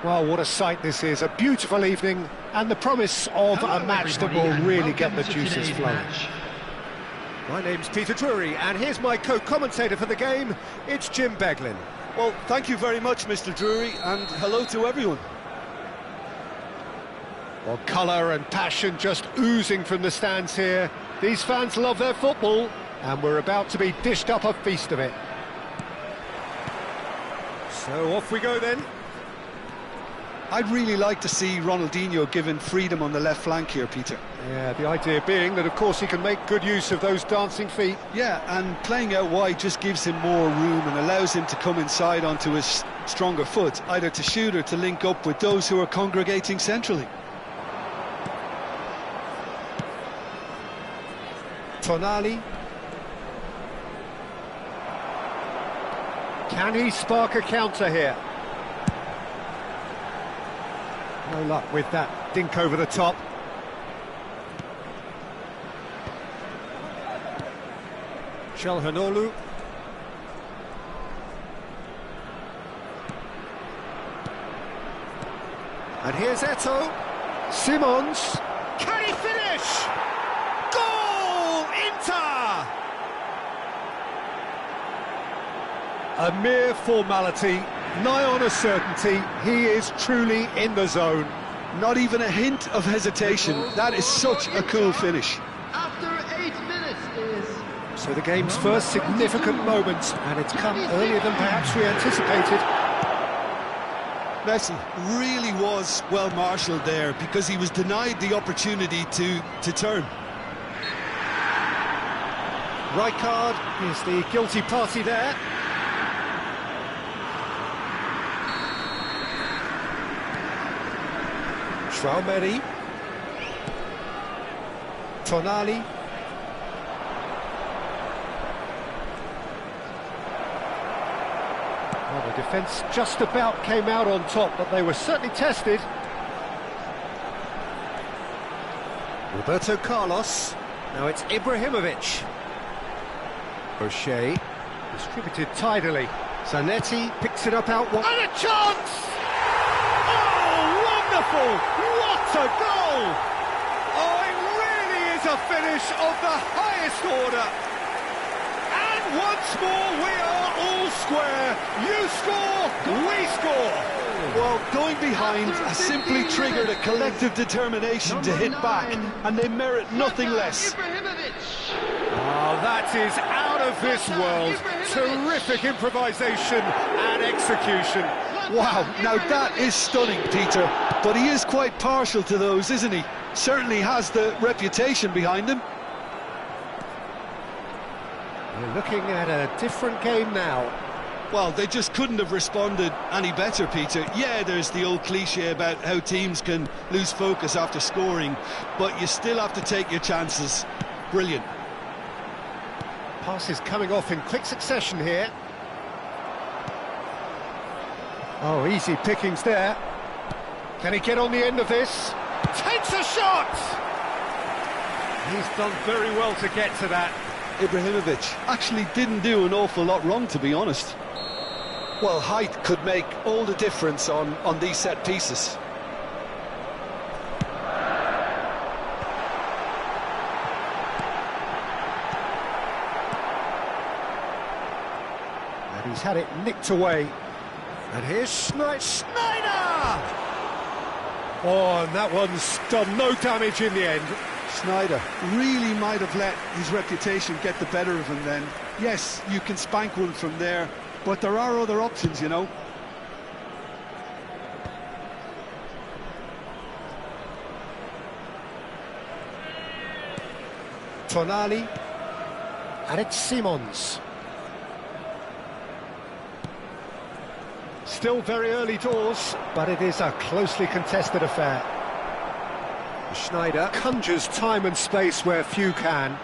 Well, what a sight this is, a beautiful evening, and the promise of a match that will really get the juices flowing. My name's Peter Drury, and here's my co-commentator for the game, it's Jim Beglin. Well, thank you very much, Mr. Drury, and hello to everyone. Well, colour and passion just oozing from the stands here. These fans love their football, and we're about to be dished up a feast of it. So off we go then. I'd really like to see Ronaldinho given freedom on the left flank here, Peter. Yeah, the idea being that, of course, he can make good use of those dancing feet. Yeah, and playing out wide just gives him more room and allows him to come inside onto his stronger foot, either to shoot or to link up with those who are congregating centrally. Tonali. Can he spark a counter here? No luck with that dink over the top. Chelhanoglu. And here's Eto'o. Simons. Can he finish? Goal! Inter! A mere formality, nigh on a certainty. He is truly in the zone. Not even a hint of hesitation. That is such a cool finish. After 8 minutes is... So the game's first significant moment, and it's come earlier than perhaps we anticipated. Messi really was well marshalled there because he was denied the opportunity to turn. Rijkaard is the guilty party there. Traumeri. Tonali. Well, the defence just about came out on top, but they were certainly tested. Roberto Carlos. Now it's Ibrahimovic. O'Shea. Distributed tidily. Zanetti picks it up out wide. And a chance! Oh, wonderful! What a goal! Oh, it really is a finish of the highest order. And once more we are all square. You score, we score. Well, going behind has simply triggered a collective determination to hit back, and they merit nothing less. Oh, that is out of this world. Terrific improvisation and execution. Wow, now that is stunning, Peter. But he is quite partial to those, isn't he? Certainly has the reputation behind him. We're looking at a different game now. Well, they just couldn't have responded any better, Peter. Yeah, there's the old cliche about how teams can lose focus after scoring, but you still have to take your chances. Brilliant. Passes coming off in quick succession here. Oh, easy pickings there. Can he get on the end of this? Takes a shot! He's done very well to get to that. Ibrahimovic actually didn't do an awful lot wrong, to be honest. Well, height could make all the difference on these set pieces. And he's had it nicked away. And here's Snyder! Oh, and that one's done no damage in the end. Snyder really might have let his reputation get the better of him then. Yes, you can spank one from there, but there are other options, you know. Tonali. And it's Simons. Still very early doors, but it is a closely contested affair. Snyder conjures time and space where few can.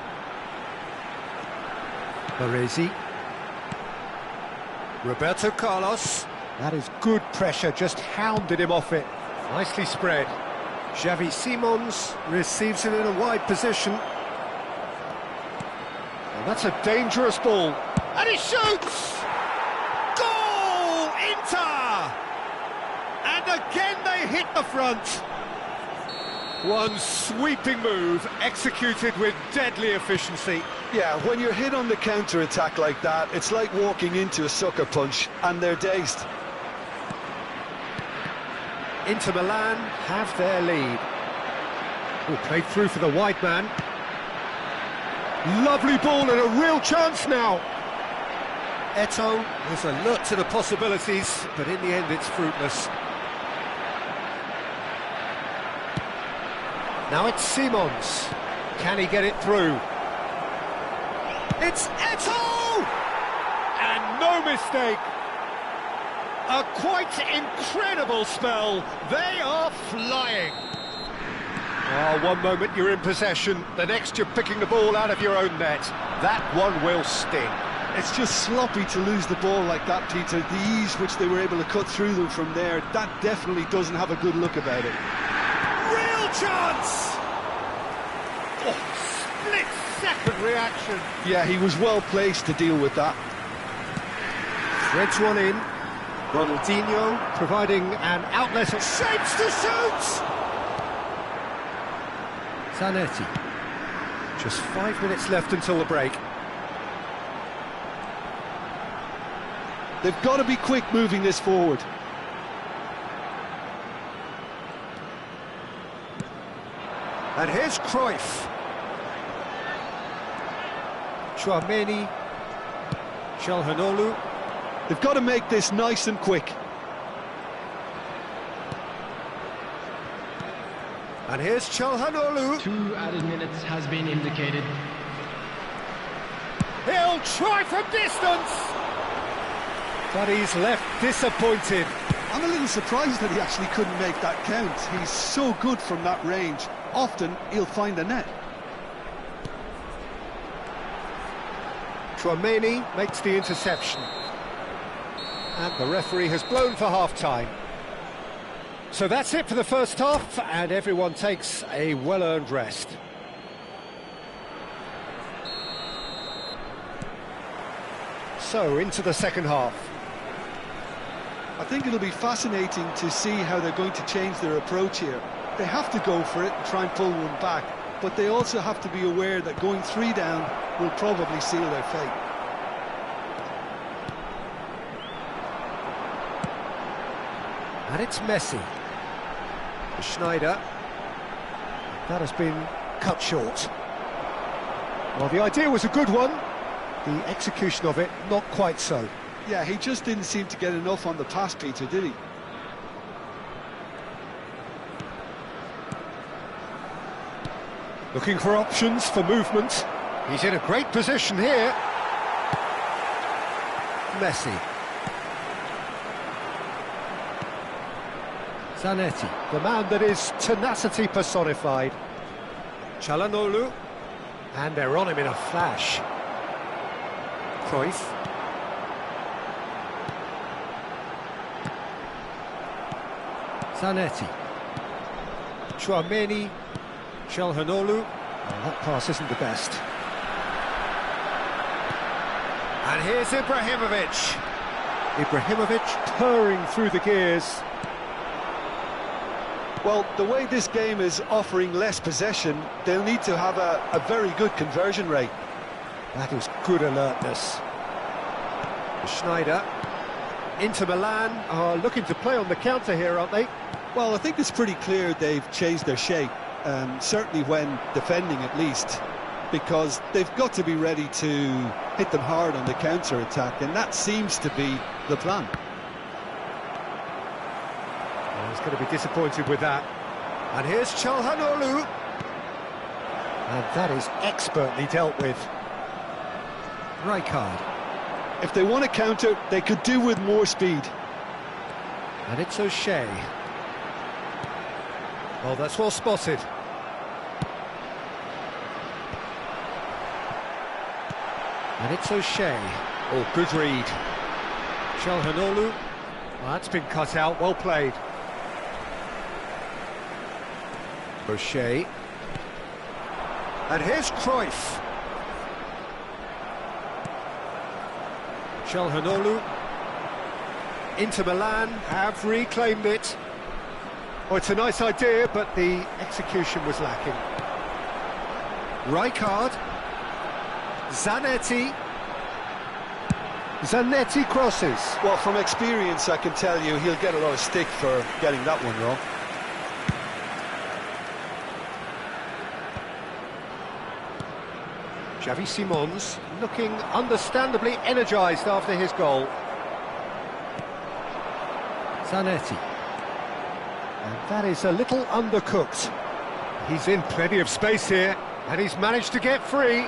Baresi. Roberto Carlos. That is good pressure, just hounded him off it. Nicely spread. Xavi Simons receives it in a wide position. And that's a dangerous ball. And he shoots! Goal! Inter! And again they hit the front. One sweeping move, executed with deadly efficiency. Yeah, when you're hit on the counter-attack like that, it's like walking into a sucker punch, and they're dazed. Inter Milan have their lead. Oh, played through for the wide man. Lovely ball and a real chance now. Eto'o is alert to the possibilities, but in the end it's fruitless. Now it's Simons. Can he get it through? It's Eto'o! And no mistake. A quite incredible spell. They are flying. Oh, one moment you're in possession, the next you're picking the ball out of your own net. That one will sting. It's just sloppy to lose the ball like that, Peter. The ease which they were able to cut through them from there, that definitely doesn't have a good look about it. Real chance! Oh, split-second reaction. Yeah, he was well placed to deal with that. Threads one in. Ronaldinho providing an outlet. Shapes to shoot! Zanetti. Just 5 minutes left until the break. They've got to be quick moving this forward. And here's Cruyff. Chouameni. Calhanoglu. They've got to make this nice and quick. And here's Calhanoglu. 2 added minutes has been indicated. He'll try from distance. But he's left disappointed. I'm a little surprised that he actually couldn't make that count. He's so good from that range. Often he'll find the net. Chouameni makes the interception. And the referee has blown for half-time. So that's it for the first half, and everyone takes a well-earned rest. So, into the second half. I think it'll be fascinating to see how they're going to change their approach here. They have to go for it and try and pull one back, but they also have to be aware that going 3 down will probably seal their fate. And it's Messi. Schneider. That has been cut short. Well, the idea was a good one. The execution of it, not quite so. Yeah, he just didn't seem to get enough on the pass, Peter, did he? Looking for options for movement. He's in a great position here. Messi. Zanetti, the man that is tenacity personified. Calhanoglu, and they're on him in a flash. Cruyff. Zanetti. Chouameni. Calhanoglu. Oh, that pass isn't the best. And here's Ibrahimovic. Ibrahimovic purring through the gears. Well, the way this game is offering less possession, they'll need to have a very good conversion rate. That is good alertness. Schneider. Inter Milan are looking to play on the counter here, aren't they? Well, I think it's pretty clear they've changed their shape, certainly when defending at least, because they've got to be ready to hit them hard on the counter-attack, and that seems to be the plan. He's going to be disappointed with that. And here's Calhanoglu. And that is expertly dealt with. Rijkaard. If they want to counter, they could do with more speed. And it's O'Shea. Oh, that's well spotted. And it's O'Shea. Oh, good read. Calhanoglu. Well, that's been cut out, well played. O'Shea. And here's Cruyff. Calhanoglu. Inter Milan have reclaimed it. Oh, it's a nice idea, but the execution was lacking. Rijkaard. Zanetti. Zanetti crosses. Well, from experience, I can tell you he'll get a lot of stick for getting that one wrong. Xavi Simons looking understandably energised after his goal. Zanetti. And that is a little undercooked. He's in plenty of space here, and he's managed to get free.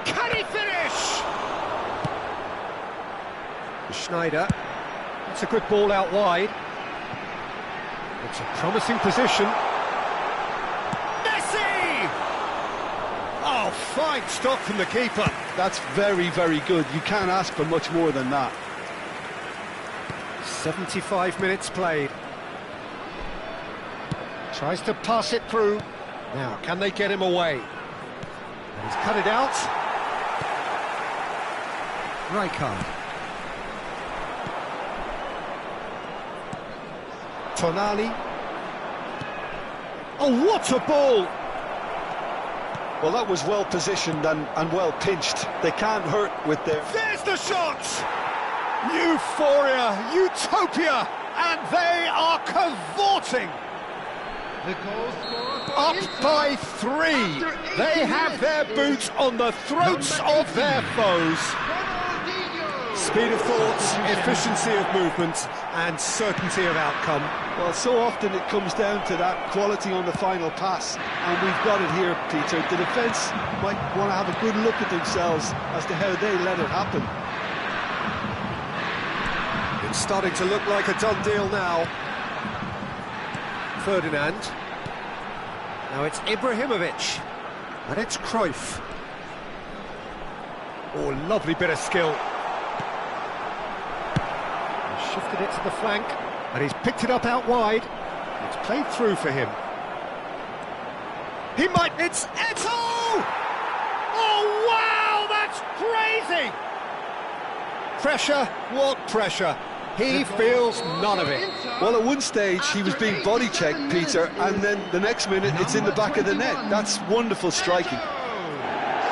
Can he finish? Schneider. That's a good ball out wide. It's a promising position. Messi! Oh, fine stop from the keeper. That's very, very good. You can't ask for much more than that. 75 minutes played. Tries to pass it through. Now, can they get him away? And he's cut it out. Rijkaard. Tonali. Oh, what a ball! Well, that was well positioned and well pinched. They can't hurt with their... There's the shot! Euphoria, utopia, and they are cavorting. The goal scorer for Up Inter by 3. after 80 They have their minutes boots on the throats number of their 18, foes. Ronaldinho. Speed of thought, efficiency of movement, and certainty of outcome. Well, so often it comes down to that quality on the final pass, and we've got it here, Peter. The defence might want to have a good look at themselves as to how they let it happen. It's starting to look like a done deal now. Ferdinand. Now it's Ibrahimovic. And it's Cruyff. Oh, lovely bit of skill. He's shifted it to the flank, and he's picked it up out wide. It's played through for him. He might... It's Eto'o! Oh, wow, that's crazy! Pressure, what pressure? He feels none of it. Well, at one stage he was being body checked, Peter, and then the next minute it's in the back of the net. That's wonderful striking.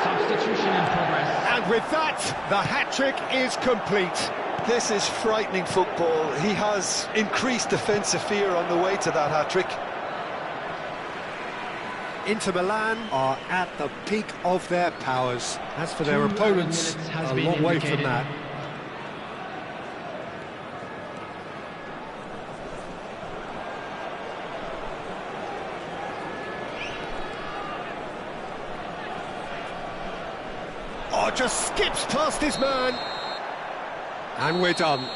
Substitution in progress. And with that, the hat-trick is complete. This is frightening football. He has increased defensive fear on the way to that hat-trick. Inter Milan are at the peak of their powers. As for their 2 opponents, minutes has a been long way from indicated. that. Oh, just skips past his man. And we're done.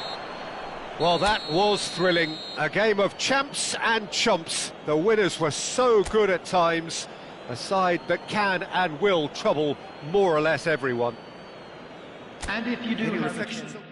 Well, that was thrilling. A game of champs and chumps. The winners were so good at times. A side that can and will trouble more or less everyone. And if you do Any have a reflections? chance-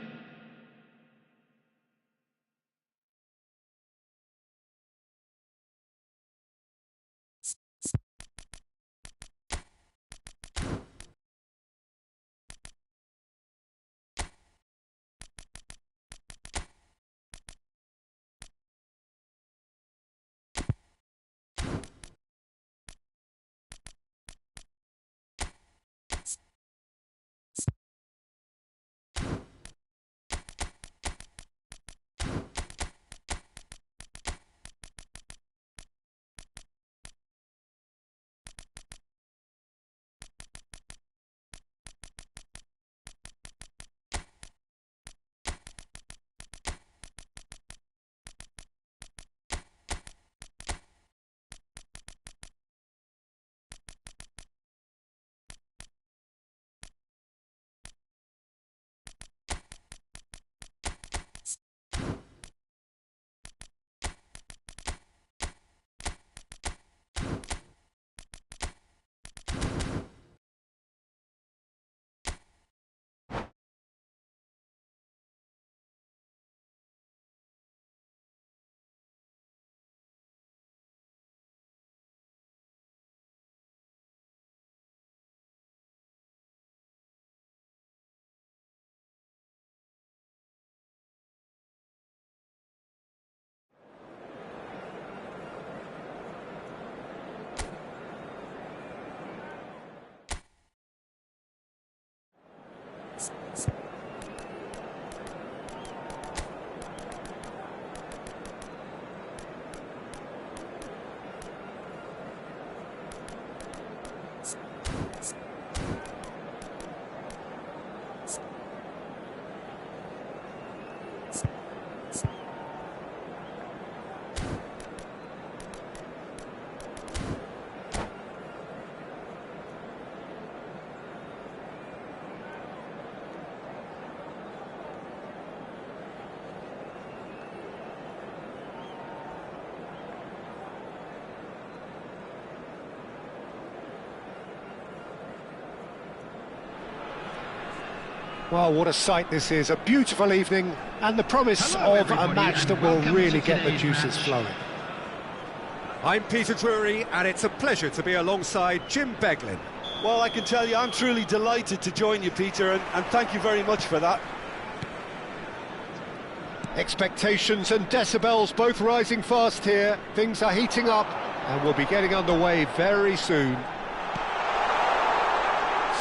Well, what a sight this is, a beautiful evening, and the promise Hello, of a everybody, match and that will welcome really to get the today's juices match. flowing. I'm Peter Drury, and it's a pleasure to be alongside Jim Beglin. Well, I can tell you, I'm truly delighted to join you, Peter, and thank you very much for that. Expectations and decibels both rising fast here. Things are heating up, and we'll be getting underway very soon.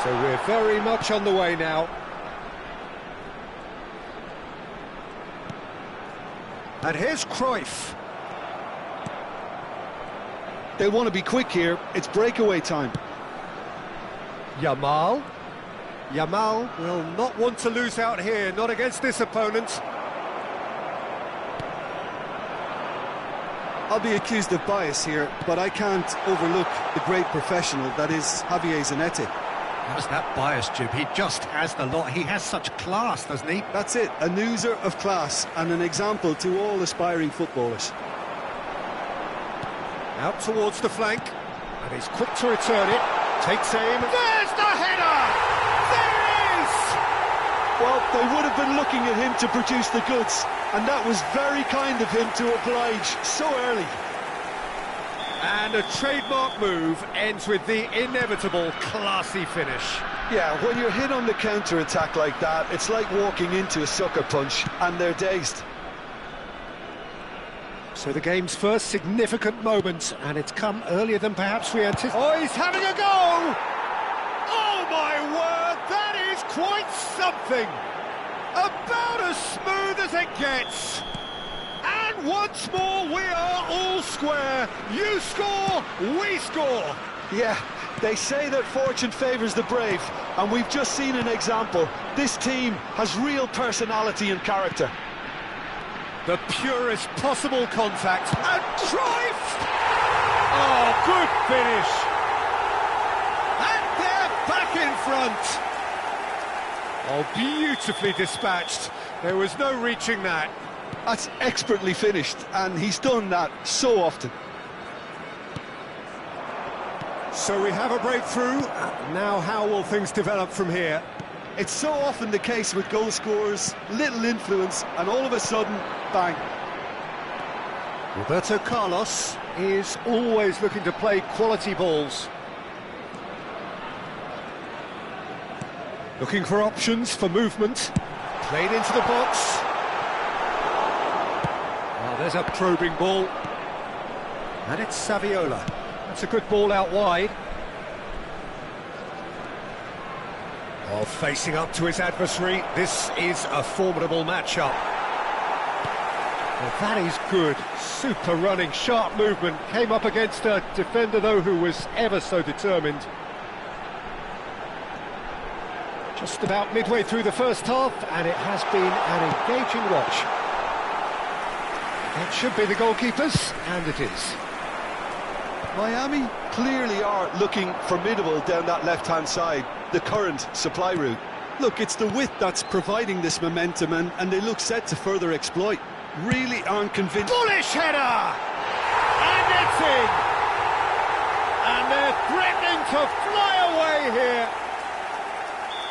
So we're very much on the way now. And here's Cruyff. They want to be quick here. It's breakaway time. Yamal. Yamal will not want to lose out here, not against this opponent. I'll be accused of bias here, but I can't overlook the great professional that is Javier Zanetti. How's that bias, Jim? He just has the lot. He has such class, doesn't he? That's it, a newser of class and an example to all aspiring footballers. Out towards the flank. And he's quick to return it. Takes aim. There's the header! There it is! Well, they would have been looking at him to produce the goods, and that was very kind of him to oblige so early. And a trademark move ends with the inevitable classy finish. Yeah, when you're hit on the counter-attack like that, it's like walking into a sucker punch, and they're dazed. So the game's first significant moment, and it's come earlier than perhaps we anticipated. Oh, he's having a go! Oh, my word, that is quite something! About as smooth as it gets! And once more, we are all square. You score, we score. Yeah, they say that fortune favours the brave, and we've just seen an example. This team has real personality and character. The purest possible contact. And Cruyff! Oh, good finish. And they're back in front. Oh, beautifully dispatched. There was no reaching that. That's expertly finished, and he's done that so often. So we have a breakthrough. Now how will things develop from here? It's so often the case with goal scorers, little influence, and all of a sudden, bang. Roberto Carlos is always looking to play quality balls. Looking for options for movement. Played into the box. Oh, there's a probing ball. And it's Saviola. That's a good ball out wide. Oh, facing up to his adversary. This is a formidable matchup. Well, that is good. Super running, sharp movement. Came up against a defender, though, who was ever so determined. Just about midway through the first half, and it has been an engaging watch. It should be the goalkeepers, and it is. Miami clearly are looking formidable down that left-hand side, the current supply route. Look, it's the width that's providing this momentum, and they look set to further exploit. Really aren't convinced. Bullish header! And it's in! And they're threatening to fly away here.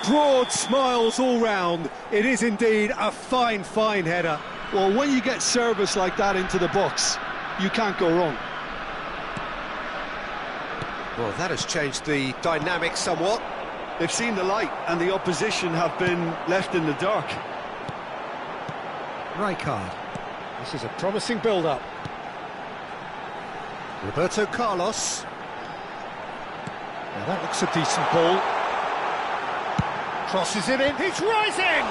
Broad smiles all round. It is indeed a fine, fine header. Well, when you get service like that into the box, you can't go wrong. Well, that has changed the dynamic somewhat. They've seen the light, and the opposition have been left in the dark. Rijkaard. This is a promising build-up. Roberto Carlos. Now that looks a decent ball. Crosses it in. He's rising!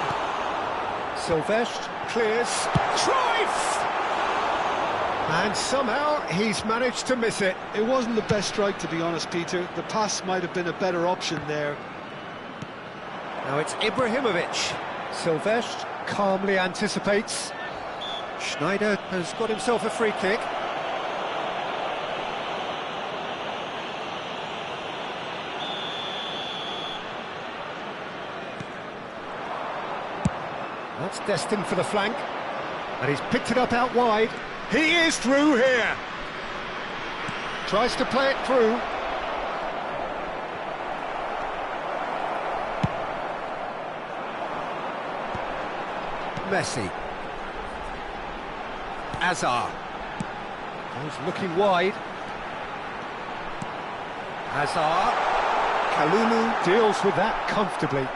Silvestre clears. Cruyff! And somehow he's managed to miss it. It wasn't the best strike, to be honest, Peter. The pass might have been a better option there. Now it's Ibrahimovic. Silvestre calmly anticipates. Schneider has got himself a free kick. That's destined for the flank. And he's picked it up out wide. He is through here. Tries to play it through. Messi. Azar. He's looking wide. Hazard. Kalulu deals with that comfortably.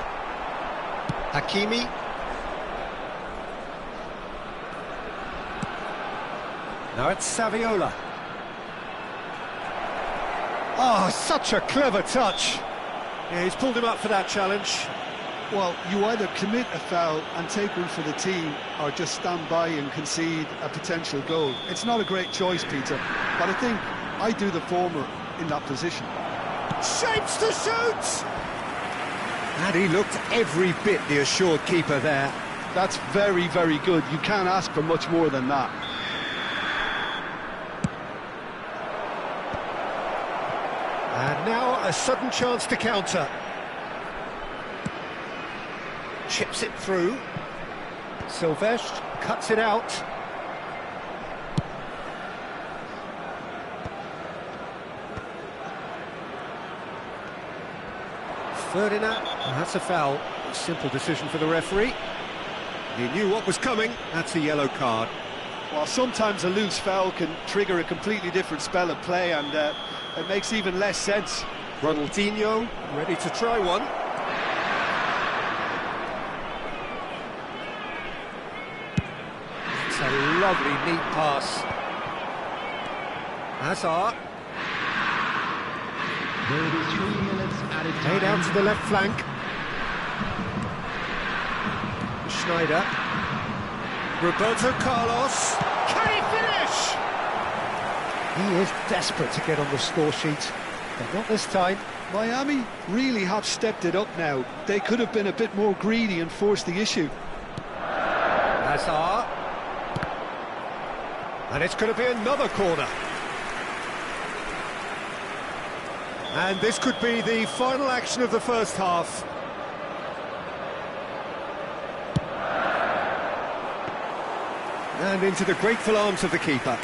Hakimi. Now it's Saviola. Oh, such a clever touch. Yeah, he's pulled him up for that challenge. Well, you either commit a foul and take one for the team, or just stand by and concede a potential goal. It's not a great choice, Peter, but I think I do the former in that position. Shapes to shoot! And he looked every bit the assured keeper there. That's very, very good. You can't ask for much more than that. And now a sudden chance to counter. Chips it through. Silvestre cuts it out. Ferdinand, and that's a foul. A simple decision for the referee. He knew what was coming. That's a yellow card. Well, sometimes a loose foul can trigger a completely different spell of play, and it makes even less sense. Ronaldinho ready to try one. It's a lovely, neat pass. Hazard. There will be 3 minutes added time. Made out to the left flank. Schneider. Roberto Carlos. Can he finish? He is desperate to get on the score sheet, but not this time. Miami really have stepped it up now. They could have been a bit more greedy and forced the issue. Hazard. And it's going to be another corner. And this could be the final action of the first half. And into the grateful arms of the keeper.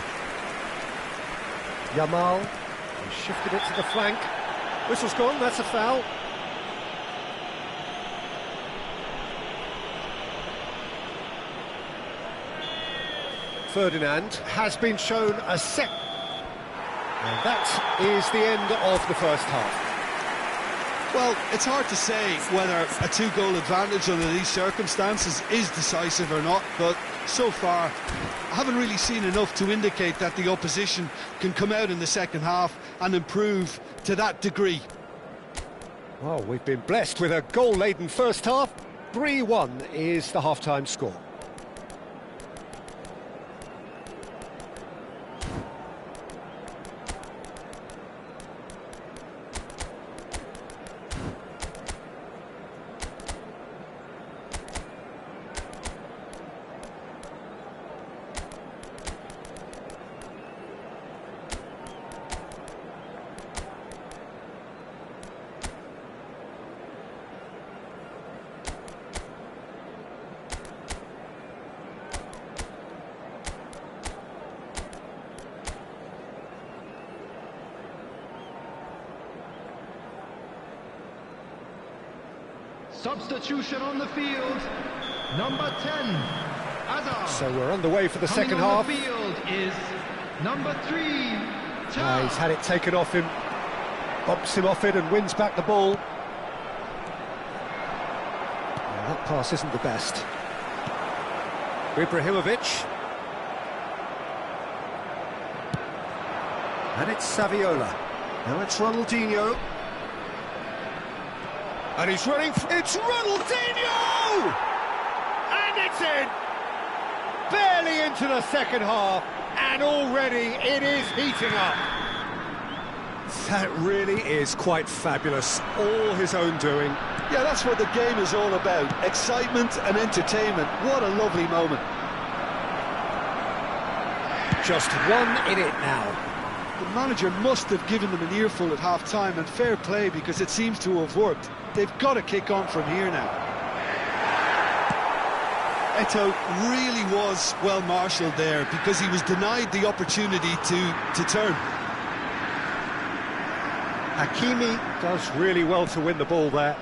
Yamal, he shifted it to the flank. Whistle's gone, that's a foul. Ferdinand has been shown a set. And that is the end of the first half. Well, it's hard to say whether a 2-goal advantage under these circumstances is decisive or not, but so far I haven't really seen enough to indicate that the opposition can come out in the second half and improve to that degree. Well, we've been blessed with a goal-laden first half. 3-1 is the half-time score. Substitution on the field, number 10, Hazard. So we're underway for the Coming second on half. the field is number 3, He's had it taken off him, bumps him off it and wins back the ball. Well, that pass isn't the best. Ibrahimovic. And it's Saviola. Now it's Ronaldinho. And he's running, it's Ronaldinho! And it's in! Barely into the second half, and already it is heating up. That really is quite fabulous, all his own doing. Yeah, that's what the game is all about. Excitement and entertainment. What a lovely moment. Just 1 in it now. The manager must have given them an earful at half-time, and fair play, because it seems to have worked. They've got to kick on from here now. Eto'o really was well marshalled there, because he was denied the opportunity to turn. Hakimi does really well to win the ball there.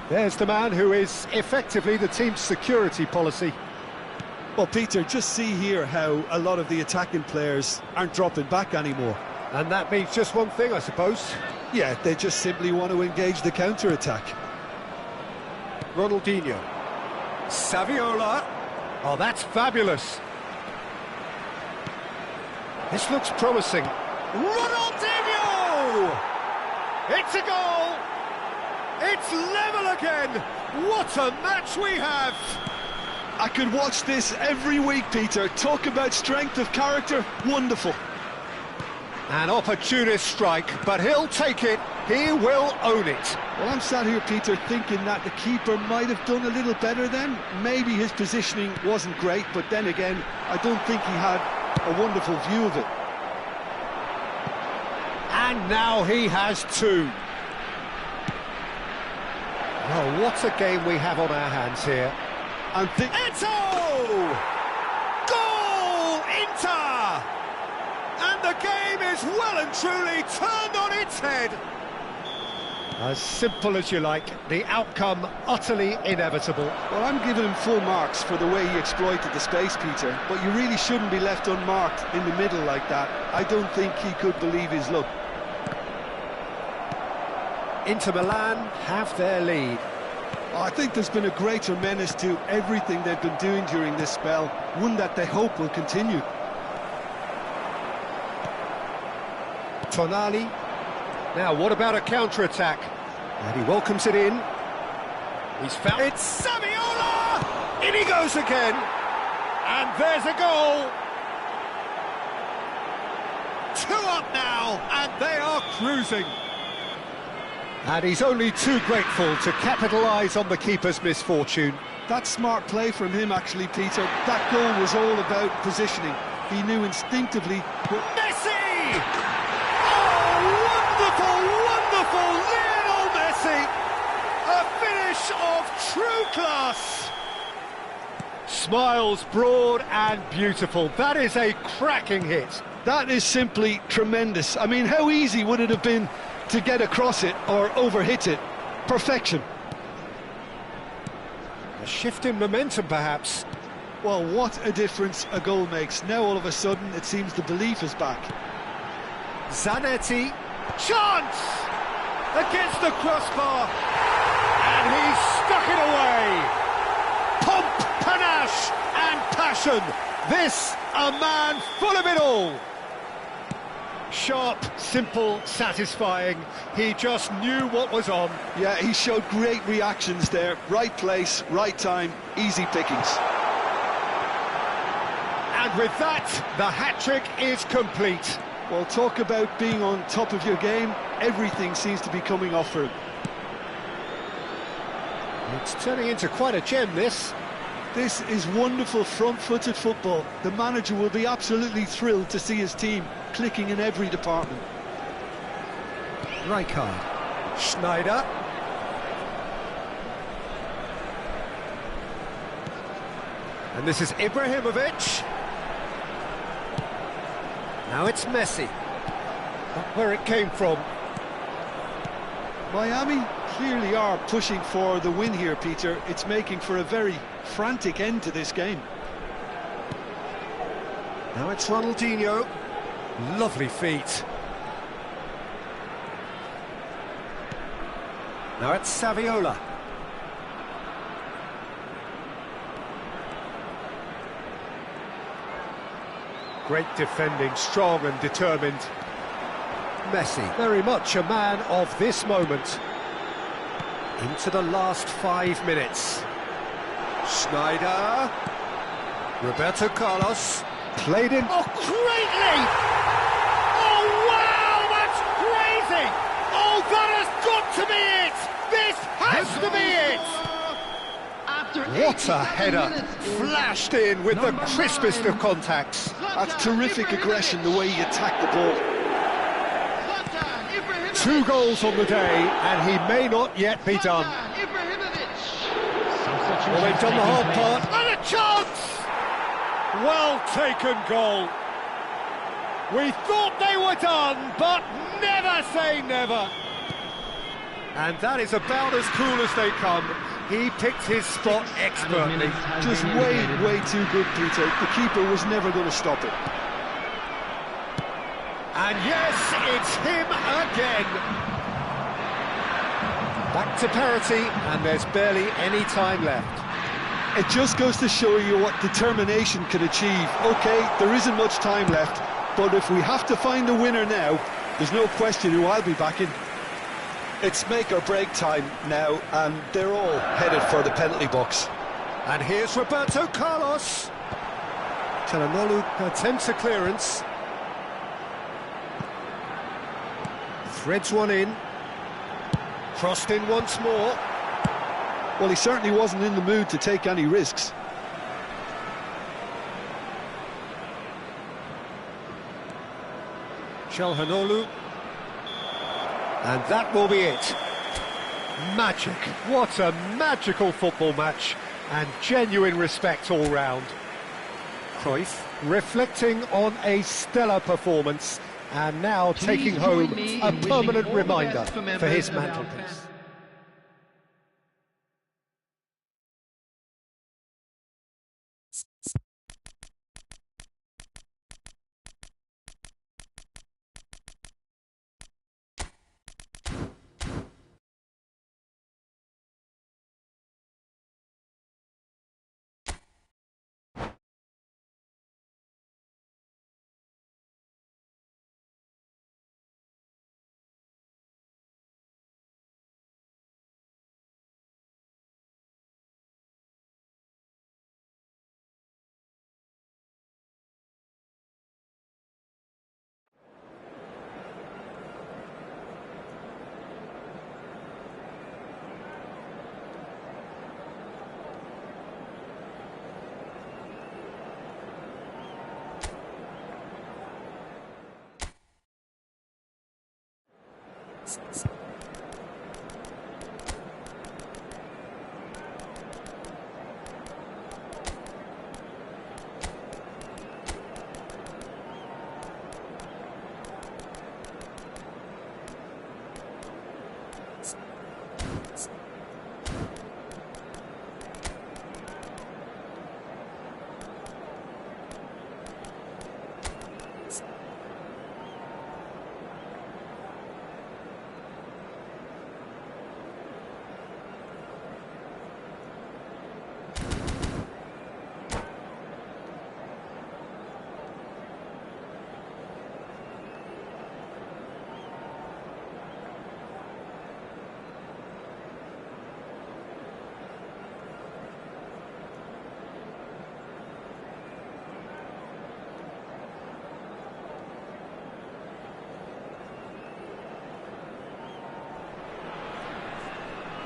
There's the man who is effectively the team's security policy. Well, Peter, just see here how a lot of the attacking players aren't dropping back anymore. And that means just one thing, I suppose. Yeah, they just simply want to engage the counter-attack. Ronaldinho. Saviola. Oh, that's fabulous. This looks promising. Ronaldinho! It's a goal! It's level again! What a match we have! I could watch this every week, Peter. Talk about strength of character, wonderful. An opportunist strike, but he'll take it. He will own it. Well, I'm sat here, Peter, thinking that the keeper might have done a little better then. Maybe his positioning wasn't great, but then again, I don't think he had a wonderful view of it. And now he has two. Oh, what a game we have on our hands here. And Eto! Goal! Inter! And the game is well and truly turned on its head. As simple as you like, the outcome utterly inevitable. well, I'm giving him full marks for the way he exploited the space, Peter, but you really shouldn't be left unmarked in the middle like that. I don't think he could believe his luck. Inter Milan have their lead. I think there's been a greater menace to everything they've been doing during this spell, one that they hope will continue. Tonali. Now, what about a counter-attack? And he welcomes it in. He's found... It's Saviola! In he goes again! And there's a goal! 2 up now, and they are cruising. And he's only too grateful to capitalise on the keeper's misfortune. That's smart play from him, actually, Peter. That goal was all about positioning. He knew instinctively... Messi! Oh, wonderful, wonderful Lionel Messi! A finish of true class! Smiles broad and beautiful. That is a cracking hit. That is simply tremendous. I mean, how easy would it have been to get across it or overhit it? Perfection. A shift in momentum, perhaps. Well, what a difference a goal makes. Now, all of a sudden, it seems the belief is back. Zanetti. Chance! Against the crossbar. And he's stuck it away. Pomp, panache and passion. This, a man full of it all. Sharp, simple, satisfying. He just knew what was on. Yeah, he showed great reactions there. Right place, right time, easy pickings. And with that, the hat-trick is complete. Well, talk about being on top of your game. Everything seems to be coming off for him. It's turning into quite a gem, this. This is wonderful front-footed football. The manager will be absolutely thrilled to see his team clicking in every department. Rijkaard. Schneider. And this is Ibrahimovic. Now it's Messi. Not where it came from. Miami clearly are pushing for the win here, Peter. It's making for a very frantic end to this game. Now it's Ronaldinho. Lovely feet. Now it's Saviola. Great defending, strong and determined. Messi, very much a man of this moment. Into the last 5 minutes. Schneider. Roberto Carlos. Played in. Oh, greatly! Oh, wow, that's crazy! Oh, that has got to be it! This has to be it! What a header! Flashed in with the crispest of contacts. That's terrific aggression, the way he attacked the ball. 2 goals on the day, and he may not yet be done. Well, they've done the hard part. And a chance! Well taken goal. We thought they were done, but never say never. And that is about as cool as they come. He picked his spot expertly. Just way too good, Peter. The keeper was never going to stop it. And yes, it's him again. Back to parity, and there's barely any time left. It just goes to show you what determination can achieve. OK, there isn't much time left, but if we have to find a winner now, there's no question who I'll be backing. It's make or break time now, and they're all headed for the penalty box. And here's Roberto Carlos. Çalhanoğlu attempts a clearance. Threads one in. Crossed in once more. Well, he certainly wasn't in the mood to take any risks. Çalhanoğlu. And that will be it. Magic. What a magical football match. And genuine respect all round. Cruyff reflecting on a stellar performance and now taking home a permanent reminder for his mantelpiece.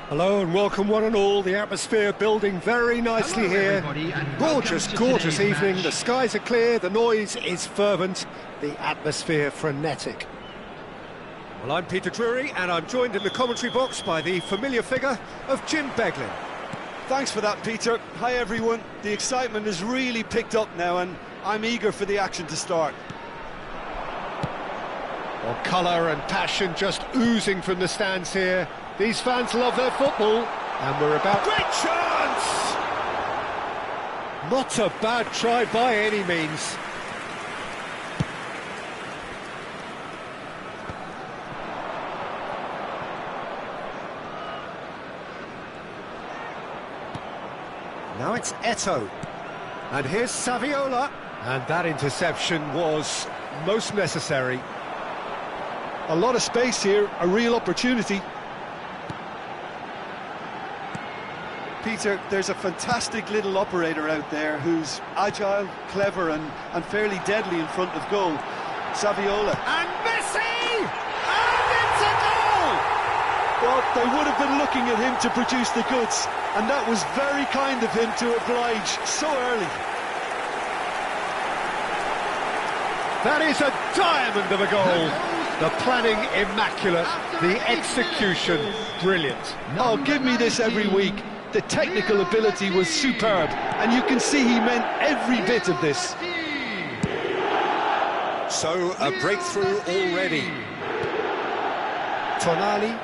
Hello and welcome one and all. The atmosphere building very nicely here. Gorgeous evening. The skies are clear, the noise is fervent, the atmosphere frenetic. Well, I'm Peter Drury and I'm joined in the commentary box by the familiar figure of Jim Beglin. Thanks for that, Peter. Hi, everyone. The excitement has really picked up now and I'm eager for the action to start. Well, colour and passion just oozing from the stands here. These fans love their football, and we're about... Great chance! Not a bad try by any means. Now it's Eto'o. And here's Saviola. And that interception was most necessary. A lot of space here, a real opportunity. Peter, there's a fantastic little operator out there who's agile, clever and fairly deadly in front of goal. Saviola. And Messi! And it's a goal! Well, they would have been looking at him to produce the goods, and that was very kind of him to oblige so early. That is a diamond of a goal. The planning immaculate, the execution brilliant. Oh, give me this every week. The technical ability was superb, and you can see he meant every bit of this. So, a breakthrough already. Tonali.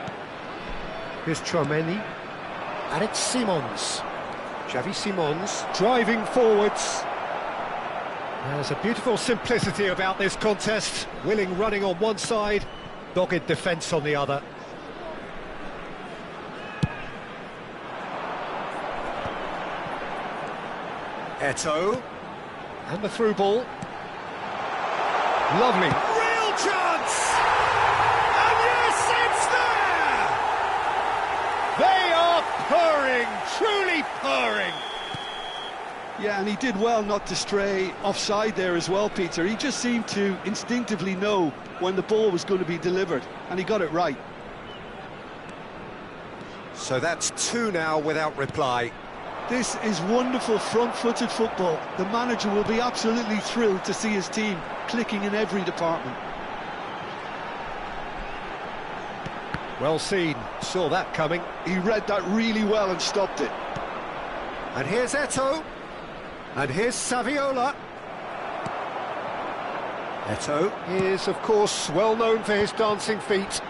Here's Chouameni. And it's Simons. Xavi Simons driving forwards. There's a beautiful simplicity about this contest. Willing running on one side, dogged defence on the other. Eto'o. And the through ball. Lovely. Real chance! And yes, it's there! They are purring, truly purring. Yeah, and he did well not to stray offside there as well, Peter. He just seemed to instinctively know when the ball was going to be delivered, and he got it right. So that's two now without reply. This is wonderful front-footed football. The manager will be absolutely thrilled to see his team clicking in every department. Well seen, saw that coming. He read that really well and stopped it. And here's Eto'o. And here's Saviola. Eto'o is, of course, well known for his dancing feet.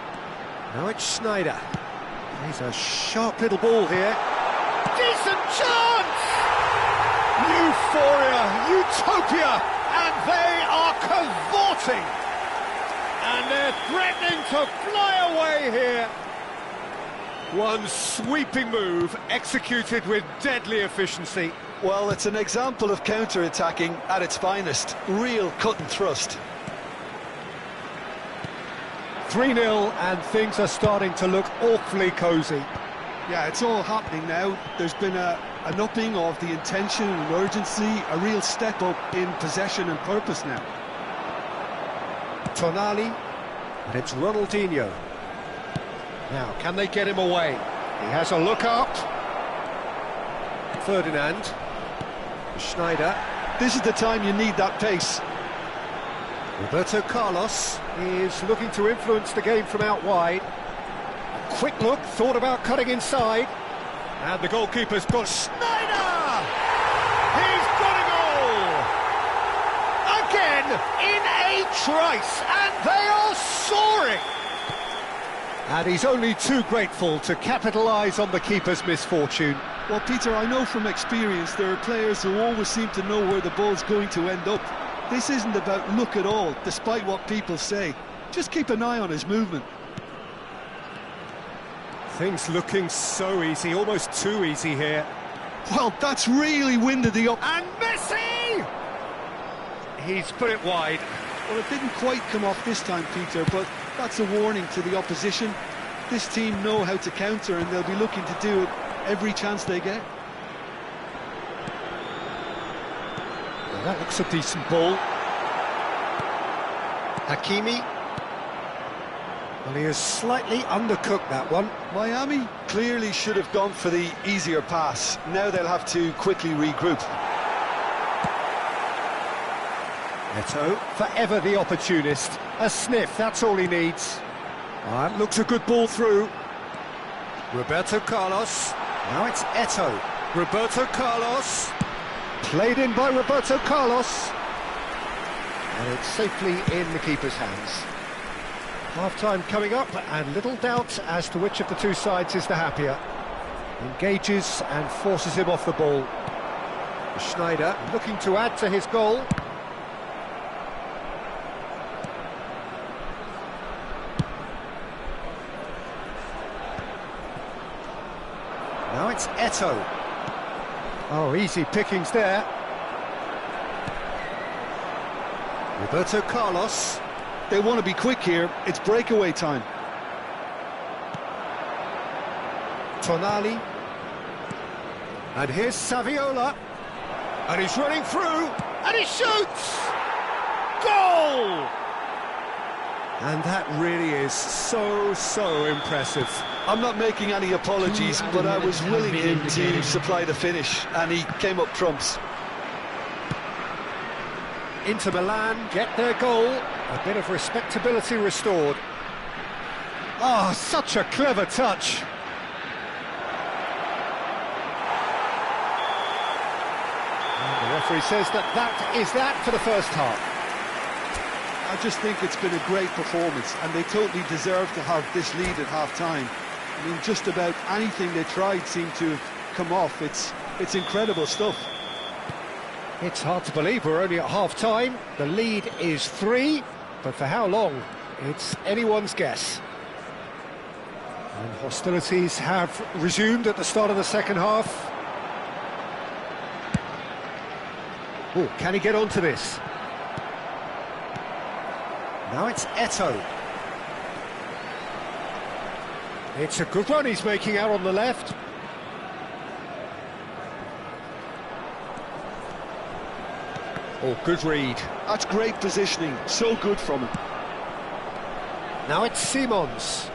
Now it's Schneider. He's a sharp little ball here. Decent chance! Euphoria, utopia, and they are cavorting. And they're threatening to fly away here. One sweeping move executed with deadly efficiency. Well, it's an example of counter-attacking at its finest. Real cut and thrust. 3-0 and things are starting to look awfully cosy. Yeah, it's all happening now. There's been an upping of the intention and urgency, a real step up in possession and purpose now. Tonali, and it's Ronaldinho. Now, can they get him away? He has a look up. Ferdinand. Schneider. This is the time you need that pace. Roberto Carlos is looking to influence the game from out wide. A quick look, thought about cutting inside. And the goalkeeper's got Schneider! He's got a goal! Again, in a trice, and they are soaring! And he's only too grateful to capitalise on the keeper's misfortune. Well, Peter, I know from experience there are players who always seem to know where the ball's going to end up. This isn't about luck at all, despite what people say. Just keep an eye on his movement. Things looking so easy, almost too easy here. Well, that's really winded the up. And Messi! He's put it wide. Well, it didn't quite come off this time, Peter, but that's a warning to the opposition. This team know how to counter, and they'll be looking to do it every chance they get. Well, that looks a decent ball. Hakimi. Well, he has slightly undercooked that one. Miami clearly should have gone for the easier pass. Now they'll have to quickly regroup. Eto'o, forever the opportunist. A sniff, that's all he needs. That looks a good ball through. Roberto Carlos. Now it's Eto'o. Roberto Carlos. Played in by Roberto Carlos. And it's safely in the keeper's hands. Half-time coming up, and little doubt as to which of the two sides is the happier. Engages and forces him off the ball. Schneider looking to add to his goal. Now it's Eto'o. Oh, easy pickings there. Roberto Carlos. They want to be quick here. It's breakaway time. Tonali. And here's Saviola. And he's running through. And he shoots! Goal! And that really is so impressive. I'm not making any apologies, but I was willing him to supply the finish, and he came up trumps. Inter Milan get their goal. A bit of respectability restored. Oh, such a clever touch. And the referee says that is that for the first half. I just think it's been a great performance, and they totally deserve to have this lead at half-time. I mean, just about anything they tried seemed to have come off. It's incredible stuff. It's hard to believe we're only at half-time. The lead is 3, but for how long? It's anyone's guess. And hostilities have resumed at the start of the second half. Oh, can he get onto this? Now it's Eto'o. It's a good run he's making out on the left. Oh, good read. That's great positioning, so good from him. Now it's Simons.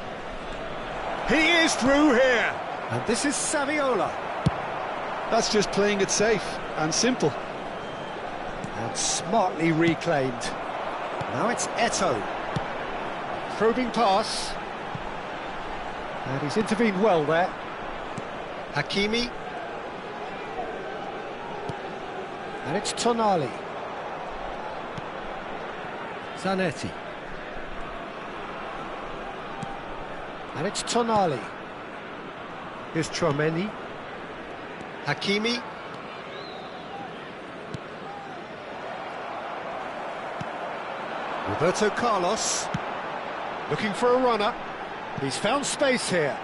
He is through here. And this is Saviola. That's just playing it safe and simple. And smartly reclaimed. Now it's Eto'o. Probing pass. And he's intervened well there. Hakimi. And it's Tonali. Zanetti. And it's Tonali. Here's Tchouaméni. Hakimi. Roberto Carlos. Looking for a runner. He's found space here.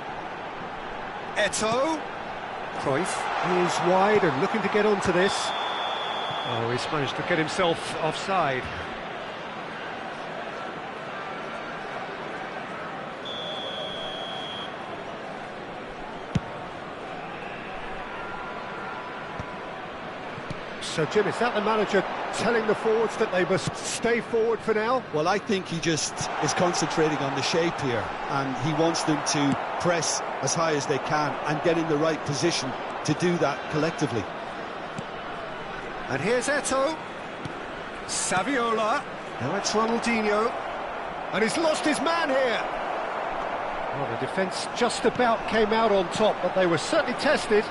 Eto'o. Cruyff is wide and looking to get onto this. Oh, he's managed to get himself offside. So, Jim, is that the manager telling the forwards that they must stay forward for now? Well, I think he just is concentrating on the shape here, and he wants them to press as high as they can and get in the right position to do that collectively. And here's Eto'o. Saviola. Now it's Ronaldinho. And he's lost his man here. Well, the defence just about came out on top, but they were certainly tested.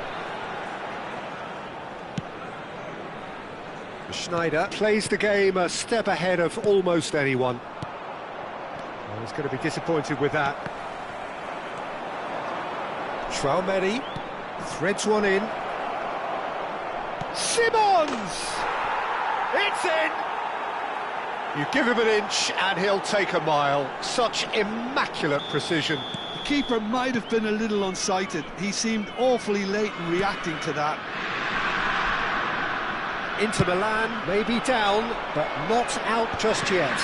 Schneider plays the game a step ahead of almost anyone. Well, he's going to be disappointed with that. Tchouaméni threads one in. Simons! It's in! You give him an inch and he'll take a mile. Such immaculate precision. The keeper might have been a little unsighted. He seemed awfully late in reacting to that. Inter Milan may be down, but not out just yet.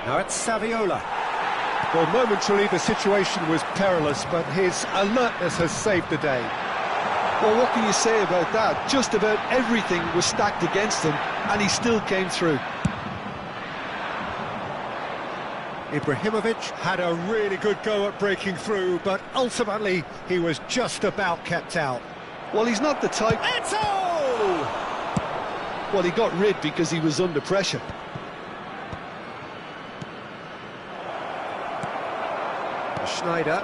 Now it's Saviola. Well, momentarily the situation was perilous, but his alertness has saved the day. Well, what can you say about that? Just about everything was stacked against him, and he still came through. Ibrahimovic had a really good go at breaking through, but ultimately he was just about kept out. Well, he's not the type... Eto'o! Well, he got rid because he was under pressure. Schneider.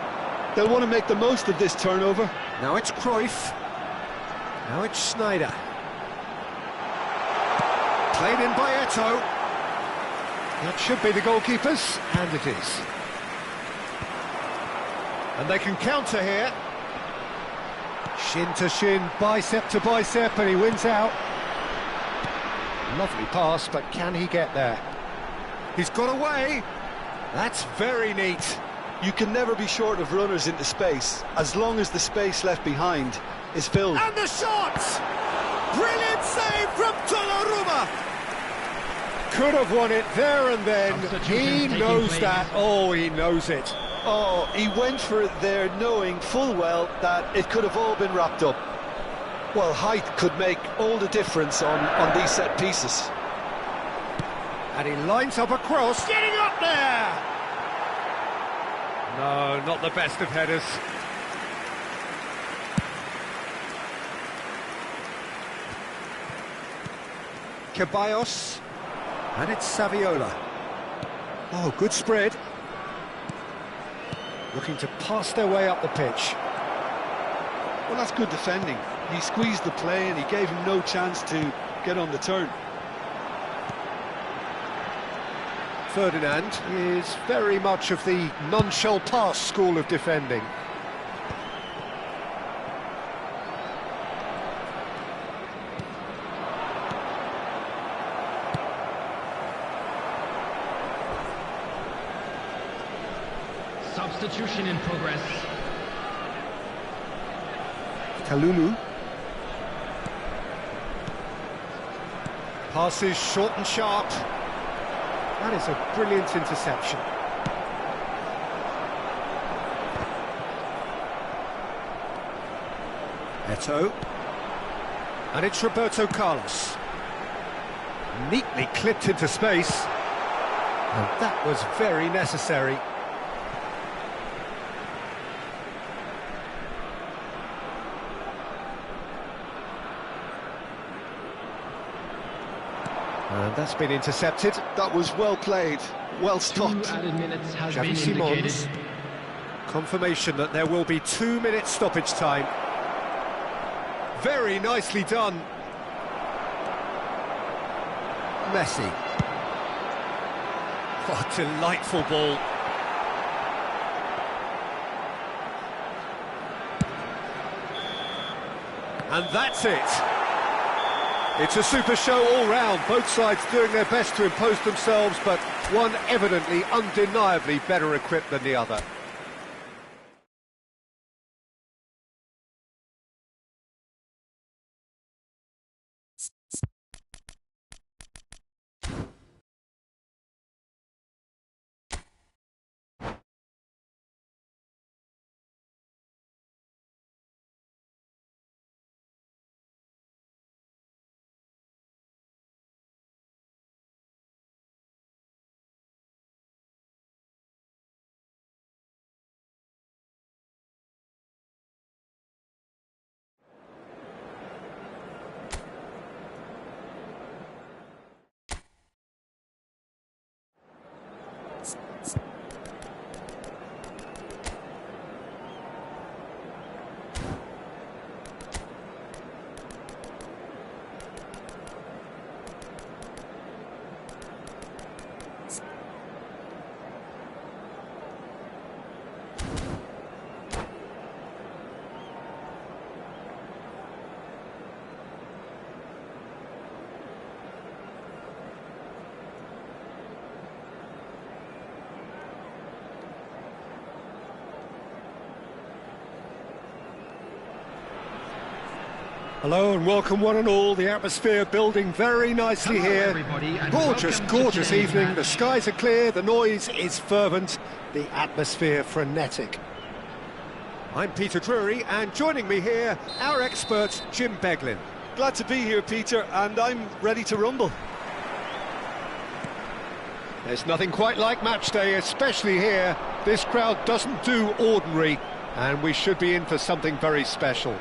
They'll want to make the most of this turnover. Now it's Cruyff. Now it's Schneider. Played in by Eto'o. That should be the goalkeepers, and it is. And they can counter here. Shin to shin, bicep to bicep, and he wins out. Lovely pass, but can he get there? He's got away. That's very neat. You can never be short of runners into space, as long as the space left behind is filled. And the shot! Brilliant save from Donnarumma! Could have won it there and then. He knows that. Oh, he knows it. Oh, he went for it there knowing full well that it could have all been wrapped up. Well, height could make all the difference on these set pieces. And he lines up a cross, getting up there! No, not the best of headers. Ceballos. And it's Saviola. Oh, good spread. Looking to pass their way up the pitch. Well, that's good defending. He squeezed the play and he gave him no chance to get on the turn. Ferdinand is very much of the none-shall-pass school of defending. Substitution in progress. Kalulu. Passes short and sharp. That is a brilliant interception. Eto'o. And it's Roberto Carlos. Neatly clipped into space. And that was very necessary. And that's been intercepted. That was well played, well stopped. 2 added minutes has been Xavi indicated. Simons. Confirmation that there will be 2 minutes stoppage time. Very nicely done. Messi. What a delightful ball. And that's it. It's a super show all round, both sides doing their best to impose themselves, but one evidently, undeniably better equipped than the other. Hello and welcome one and all, the atmosphere building very nicely here. Everybody, and Gorgeous, welcome to gorgeous today's evening, match. the skies are clear, the noise is fervent, the atmosphere frenetic. I'm Peter Drury, and joining me here, our expert Jim Beglin. Glad to be here, Peter, and I'm ready to rumble. There's nothing quite like match day, especially here. This crowd doesn't do ordinary, and we should be in for something very special.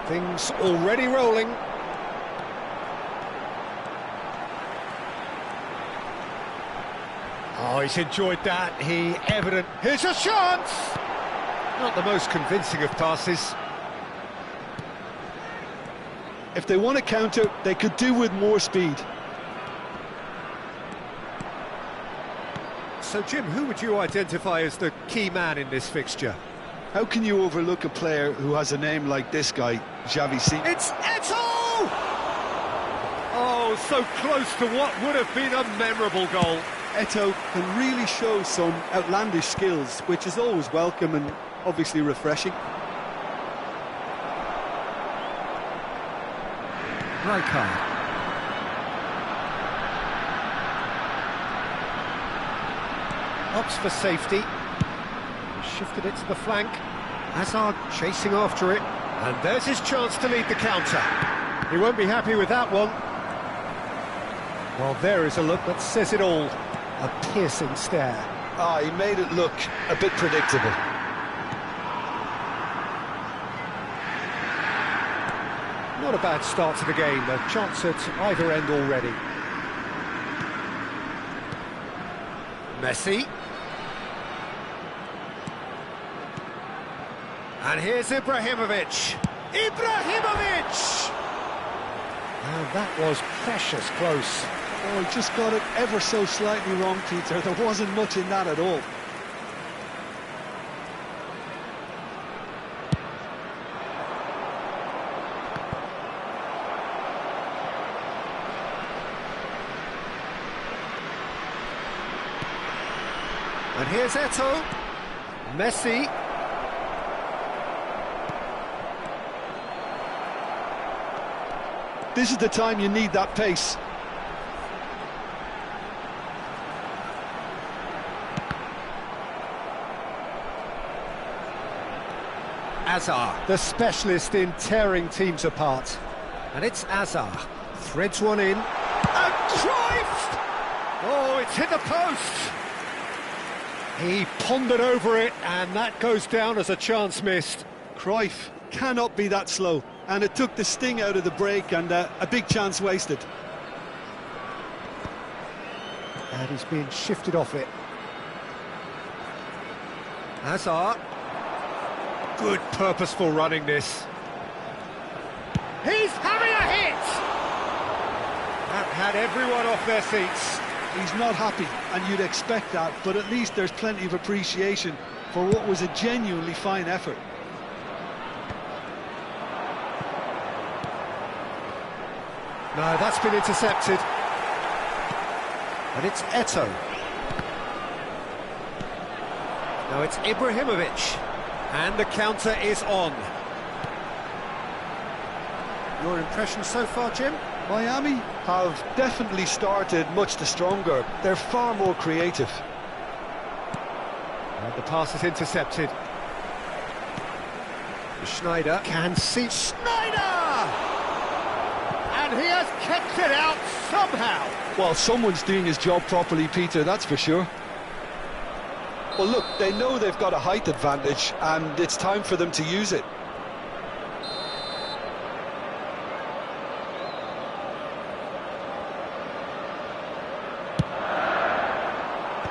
Things already rolling. Oh, he's enjoyed that. Here's a chance! Not the most convincing of passes. If they want to counter, they could do with more speed. So, Jim, who would you identify as the key man in this fixture? How can you overlook a player who has a name like this guy, Xavi Simons? It's Eto'o! Oh, so close to what would have been a memorable goal. Eto'o can really show some outlandish skills, which is always welcome and obviously refreshing. Rijkaard. Opts for safety. Shifted it to the flank. Hazard chasing after it. And there's his chance to lead the counter. He won't be happy with that one. Well, there is a look that says it all. A piercing stare. Ah, he made it look a bit predictable. Not a bad start to the game. A chance at either end already. Messi. And here's Ibrahimovic. Ibrahimovic! And that was precious close. Oh, he just got it ever so slightly wrong, Peter. There wasn't much in that at all. And here's Eto'o. Messi. This is the time you need that pace. Azar, the specialist in tearing teams apart. And it's Azar. Threads one in. And Cruyff! Oh, it's hit the post! He pondered over it, and that goes down as a chance missed. Cruyff cannot be that slow, and it took the sting out of the break, and a big chance wasted. And he's being shifted off it. Hazard. Good purposeful running this. He's having a hit! That had everyone off their seats. He's not happy, and you'd expect that, but at least there's plenty of appreciation for what was a genuinely fine effort. No, that's been intercepted. And it's Eto'o. Now it's Ibrahimovic. And the counter is on. Your impression so far, Jim? Miami have definitely started much the stronger. They're far more creative. And the pass is intercepted. Schneider can see Schneider! And he has kept it out somehow. Well, someone's doing his job properly, Peter, that's for sure. Well, look, they know they've got a height advantage, and it's time for them to use it.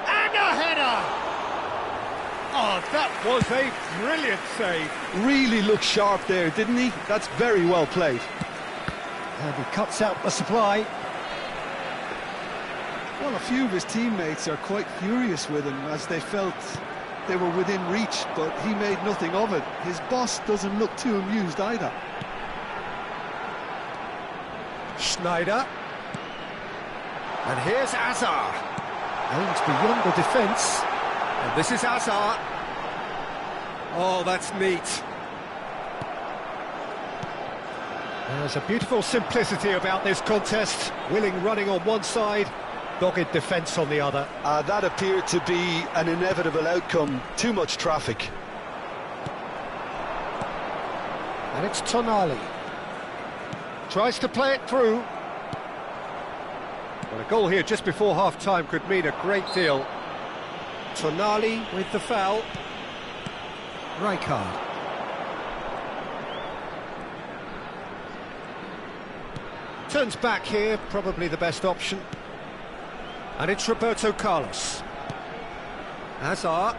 And a header! Oh, that was a brilliant save. Really looked sharp there, didn't he? That's very well played. And he cuts out the supply. Well, a few of his teammates are quite furious with him as they felt they were within reach, but he made nothing of it. His boss doesn't look too amused either. Schneider. And here's Azar. Aims beyond the defence. And this is Azar. Oh, that's neat. There's a beautiful simplicity about this contest. Willing running on one side, dogged defence on the other. That appeared to be an inevitable outcome. Too much traffic. And it's Tonali. Tries to play it through. Well, a goal here just before half-time could mean a great deal. Tonali with the foul. Rijkaard. Turns back here, probably the best option. And it's Roberto Carlos. Hazard.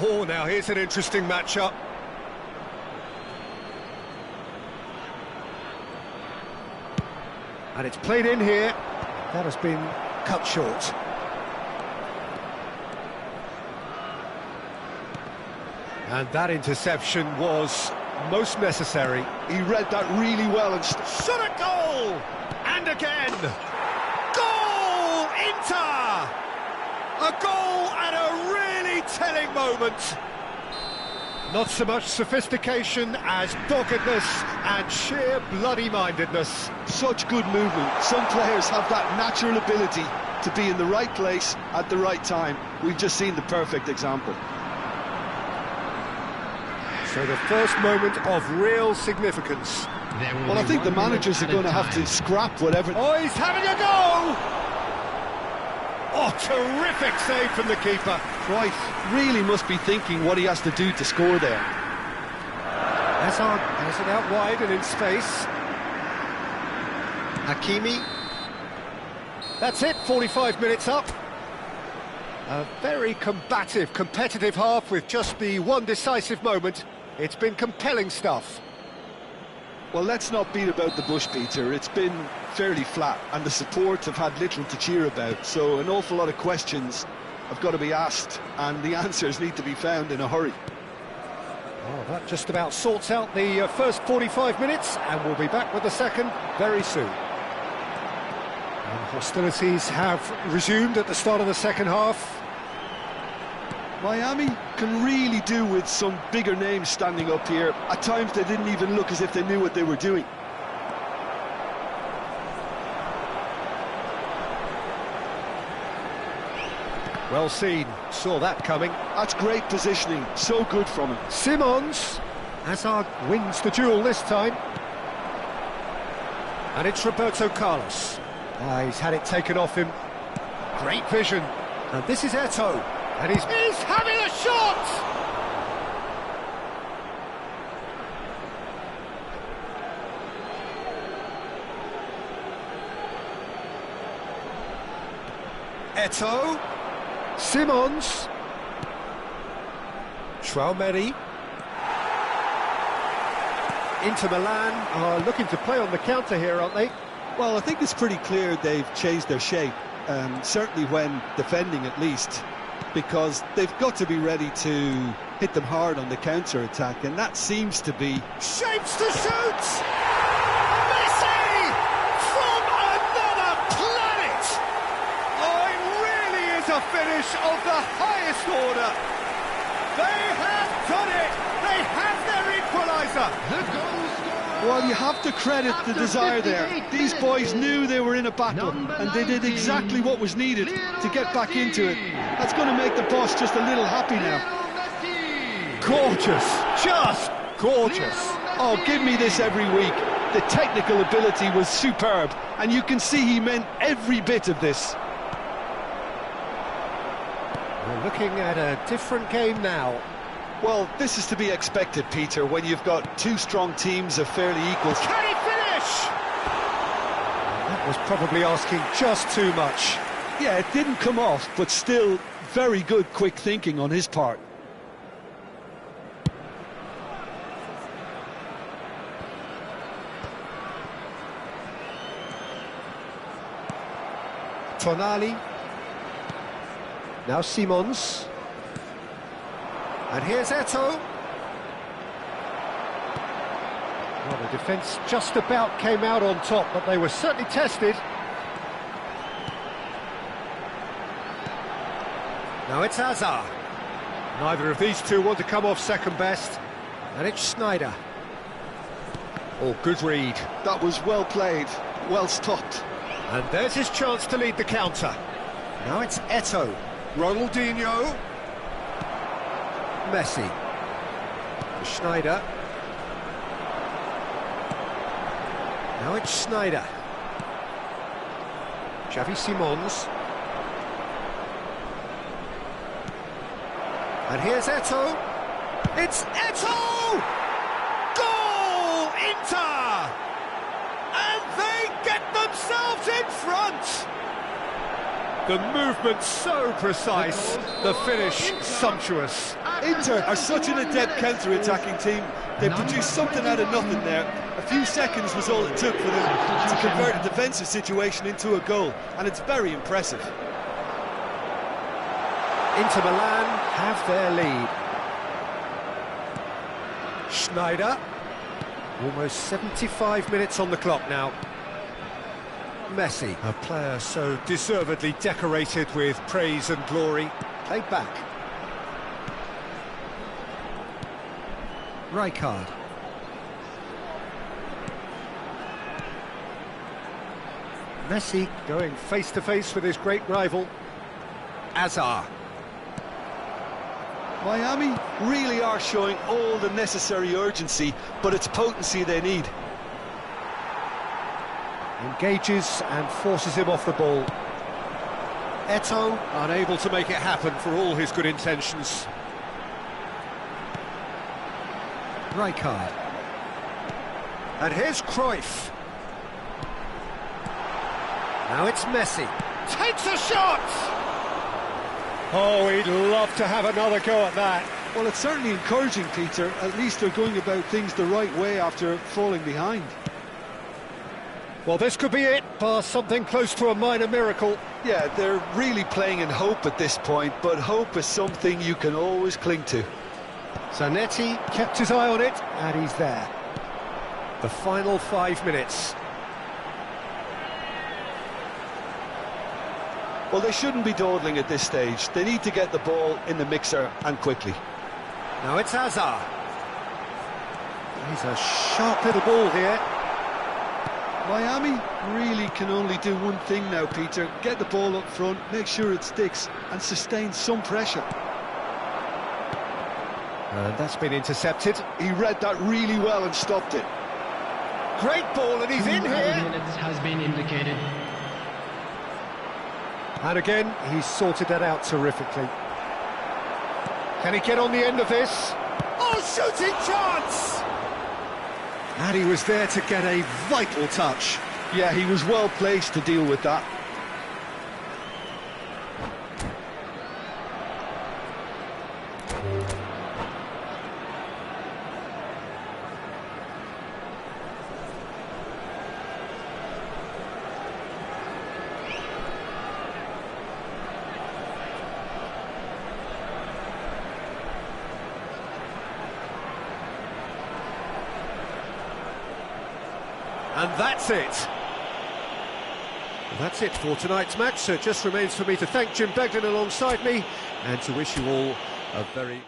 Oh, now here's an interesting matchup. And it's played in here. That has been cut short. And that interception was most necessary. He read that really well and shot a goal! And again! Goal! Inter! A goal at a really telling moment. Not so much sophistication as doggedness and sheer bloody-mindedness. Such good movement. Some players have that natural ability to be in the right place at the right time. We've just seen the perfect example. So the first moment of real significance. Well, I think the managers are going to have to scrap whatever... Oh, he's having a go! Oh, terrific save from the keeper. Cruyff really must be thinking what he has to do to score there. Hazard has it out wide and in space. Hakimi. That's it, 45 minutes up. A very combative, competitive half with just the one decisive moment. It's been compelling stuff. Well, let's not beat about the bush, Peter. It's been fairly flat, and the support have had little to cheer about, so an awful lot of questions have got to be asked, and the answers need to be found in a hurry. Oh, that just about sorts out the first 45 minutes, and we'll be back with the second very soon. And hostilities have resumed at the start of the second half. Miami can really do with some bigger names standing up here. At times they didn't even look as if they knew what they were doing. Well seen, saw that coming. That's great positioning, so good from him. Simons, Hazard wins the duel this time. And it's Roberto Carlos. He's had it taken off him. Great vision. And this is Eto'o. And he's having a shot! Eto'o. Simons. Traumeri. Inter Milan are looking to play on the counter here, aren't they? Well, I think it's pretty clear they've changed their shape, certainly when defending at least, because they've got to be ready to hit them hard on the counter-attack, and that seems to be... Shapes to shoot! Messi! From another planet! Oh, it really is a finish of the highest order! They have done it! They have their equaliser! The goal scorer. Well, you have to credit the desire there. These boys knew they were in a battle, and they did exactly what was needed to get back into it. That's going to make the boss just a little happy now. Gorgeous! Just gorgeous! Oh, give me this every week. The technical ability was superb, and you can see he meant every bit of this. We're looking at a different game now. Well, this is to be expected, Peter, when you've got two strong teams of fairly equal... Can he finish? That was probably asking just too much. Yeah, it didn't come off, but still very good quick thinking on his part. Tonali. Now Simons. And here's Eto'o. Well, the defence just about came out on top, but they were certainly tested. Now it's Hazard. Neither of these two want to come off second best. And it's Sneijder. Oh, good read. That was well played, well stopped. And there's his chance to lead the counter. Now it's Eto'o. Ronaldinho. Messi. Sneijder. Now it's Sneijder. Xavi Simons. And here's Eto'o. It's Eto'o! Goal! Inter! And they get themselves in front! The movement so precise, the finish sumptuous. Inter are such an adept counter-attacking team. They produced something out of nothing there. A few seconds was all it took for them to convert a defensive situation into a goal, and it's very impressive. Inter Milan have their lead. Sneijder. Almost 75 minutes on the clock now. Messi, a player so deservedly decorated with praise and glory. Played back. Rijkaard. Messi going face to face with his great rival, Hazard. Miami really are showing all the necessary urgency, but it's potency they need. Engages and forces him off the ball. Eto'o unable to make it happen for all his good intentions. Rijkaard. And here's Cruyff. Now it's Messi. Takes a shot! Oh, he'd love to have another go at that. Well, it's certainly encouraging, Peter. At least they're going about things the right way after falling behind. Well, this could be it, bar something close to a minor miracle. Yeah, they're really playing in hope at this point, but hope is something you can always cling to. Zanetti kept his eye on it, and he's there. The final 5 minutes. Well, they shouldn't be dawdling at this stage. They need to get the ball in the mixer, and quickly. Now it's Hazard. He's a sharp little ball here. Miami really can only do one thing now, Peter. Get the ball up front, make sure it sticks, and sustain some pressure. And that's been intercepted. He read that really well and stopped it. Great ball, and he's in 2 here. minutes has been indicated. And again, he's sorted that out terrifically. Can he get on the end of this? Oh, shooting chance! And he was there to get a vital touch. Yeah, he was well placed to deal with that. And that's it. That's it for tonight's match. So it just remains for me to thank Jim Beglin alongside me and to wish you all a very...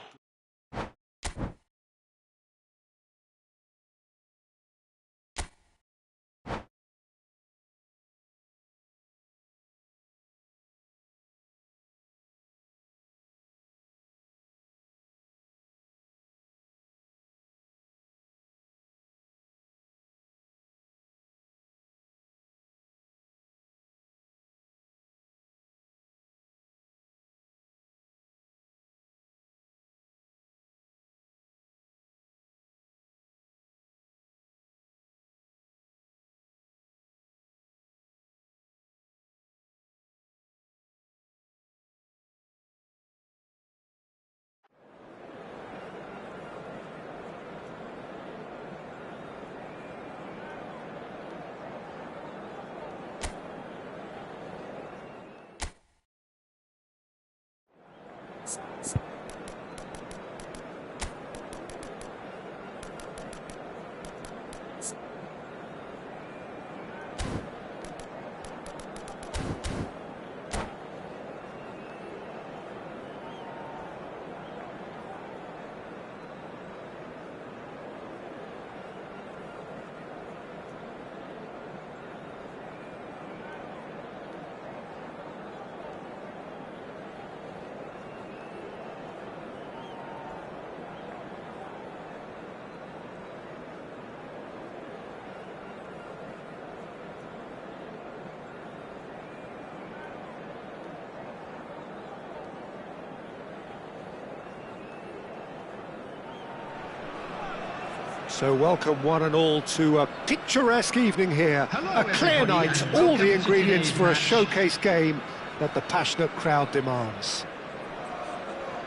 So welcome one and all to a picturesque evening here. Hello, a clear everybody, night, and all welcome the to ingredients today's for a match. showcase game that the passionate crowd demands.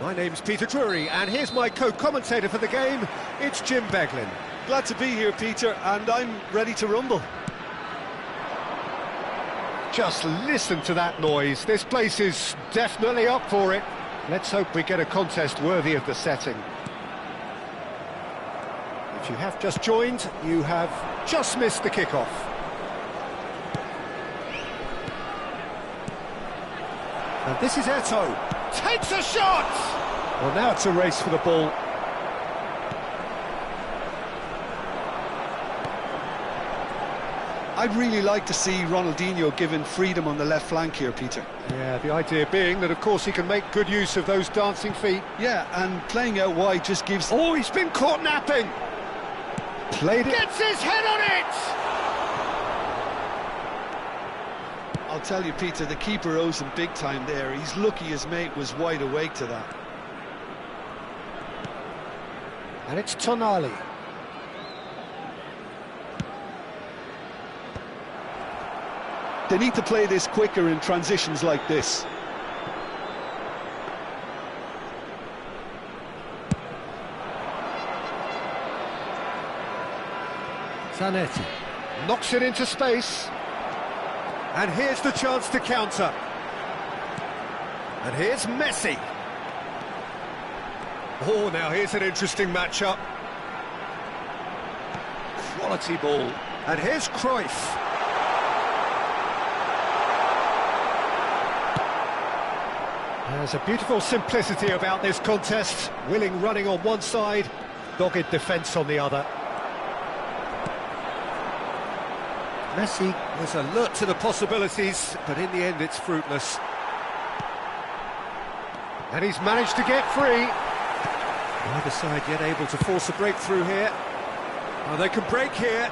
My name's Peter Drury, and here's my co-commentator for the game, it's Jim Beglin. Glad to be here, Peter, and I'm ready to rumble. Just listen to that noise. This place is definitely up for it. Let's hope we get a contest worthy of the setting. If you have just joined, you have just missed the kickoff. And this is Eto'o. Takes a shot! Well, now it's a race for the ball. I'd really like to see Ronaldinho given freedom on the left flank here, Peter. Yeah, the idea being that, of course, he can make good use of those dancing feet. Yeah, and playing out wide just gives... Oh, he's been caught napping! Played it. Gets his head on it! I'll tell you, Peter, the keeper owes him big time there. He's lucky his mate was wide awake to that. And it's Tonali. They need to play this quicker in transitions like this. Zanetti. Knocks it into space. And here's the chance to counter. And here's Messi. Oh, now here's an interesting matchup. Quality ball. And here's Cruyff. There's a beautiful simplicity about this contest. Willing running on one side, dogged defence on the other. Messi was alert to the possibilities, but in the end it's fruitless. And he's managed to get free. Neither side yet able to force a breakthrough here. Oh, they can break here.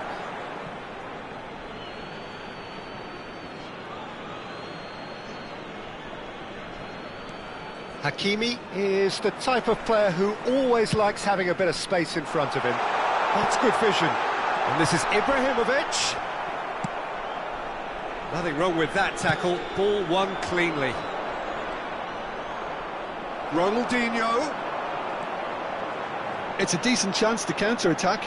Hakimi is the type of player who always likes having a bit of space in front of him. That's good vision. And this is Ibrahimovic. Nothing wrong with that tackle. Ball won cleanly. Ronaldinho. It's a decent chance to counter-attack.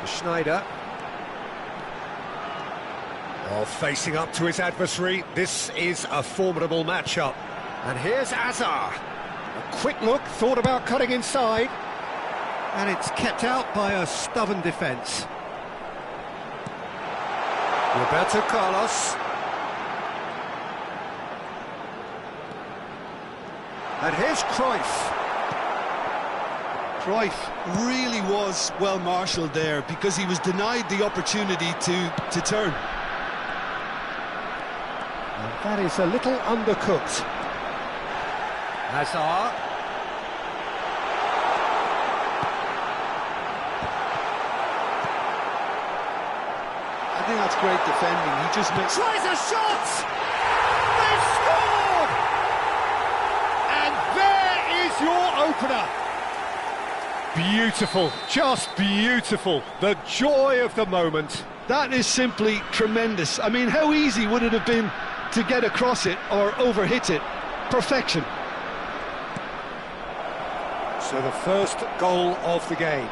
Schneider. Oh, facing up to his adversary. This is a formidable matchup. And here's Azar. A quick look, thought about cutting inside. And it's kept out by a stubborn defence. Roberto Carlos. And here's Cruyff. Cruyff really was well marshalled there because he was denied the opportunity to turn. And that is a little undercooked. Hazard. I think that's great defending. He just makes... Tries a shot! They've scored! And there is your opener. Beautiful, just beautiful. The joy of the moment. That is simply tremendous. I mean, how easy would it have been to get across it or overhit it? Perfection. So the first goal of the game.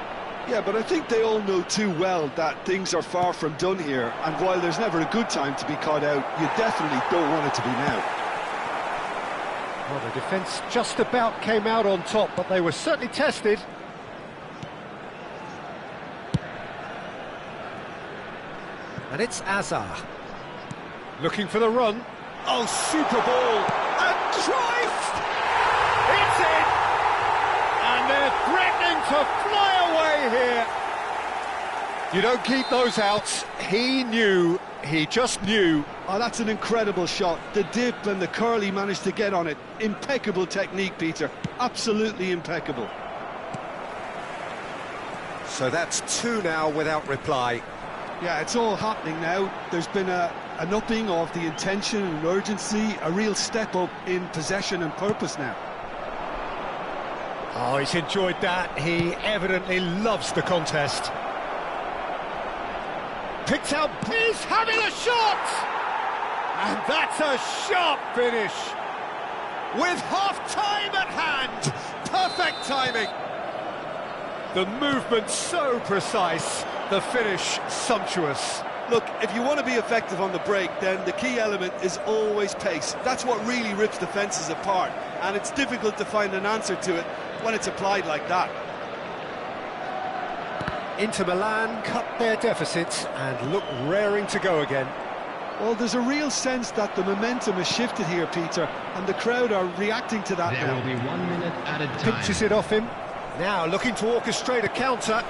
Yeah, but I think they all know too well that things are far from done here, and while there's never a good time to be caught out, you definitely don't want it to be now. Well, the defence just about came out on top, but they were certainly tested. And it's Azar. Looking for the run. Oh, super ball. And Cruyff! It's in! And they're threatening to fly away here. You don't keep those out. He just knew. Oh, that's an incredible shot. The dip and the curl he managed to get on it. Impeccable technique, Peter. Absolutely impeccable. So that's two now without reply. Yeah, it's all happening now. There's been an upping of the intention and urgency, a real step up in possession and purpose now. Oh, he's enjoyed that. He evidently loves the contest. Picked out, he's having a shot! And that's a sharp finish. With half-time at hand. Perfect timing. The movement so precise. The finish sumptuous. Look, if you want to be effective on the break, then the key element is always pace. That's what really rips defences apart, and it's difficult to find an answer to it when it's applied like that. Inter Milan cut their deficit and look raring to go again. Well, there's a real sense that the momentum has shifted here, Peter, and the crowd are reacting to that There now. will be 1 minute at a time. Pinches it off him. Now looking to orchestrate a counter.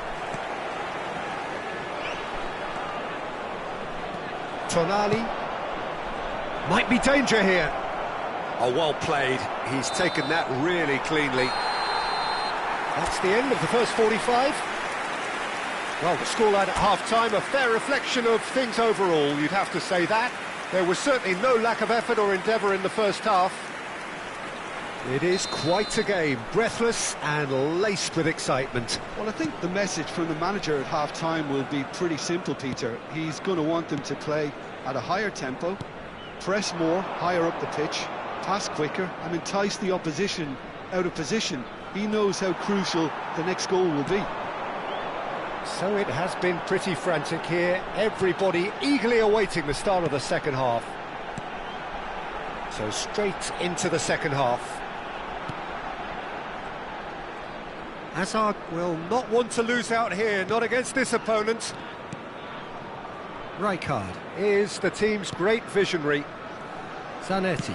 Tonali. Might be danger here. Oh, well played. He's taken that really cleanly. That's the end of the first 45. Well, the scoreline at half-time, a fair reflection of things overall, you'd have to say that. There was certainly no lack of effort or endeavour in the first half. It is quite a game, breathless and laced with excitement. Well, I think the message from the manager at half-time will be pretty simple, Peter. He's going to want them to play at a higher tempo, press more, higher up the pitch, pass quicker, and entice the opposition out of position. He knows how crucial the next goal will be. So it has been pretty frantic here. Everybody eagerly awaiting the start of the second half. So straight into the second half. Hazard will not want to lose out here, not against this opponent. Rijkaard is the team's great visionary. Zanetti.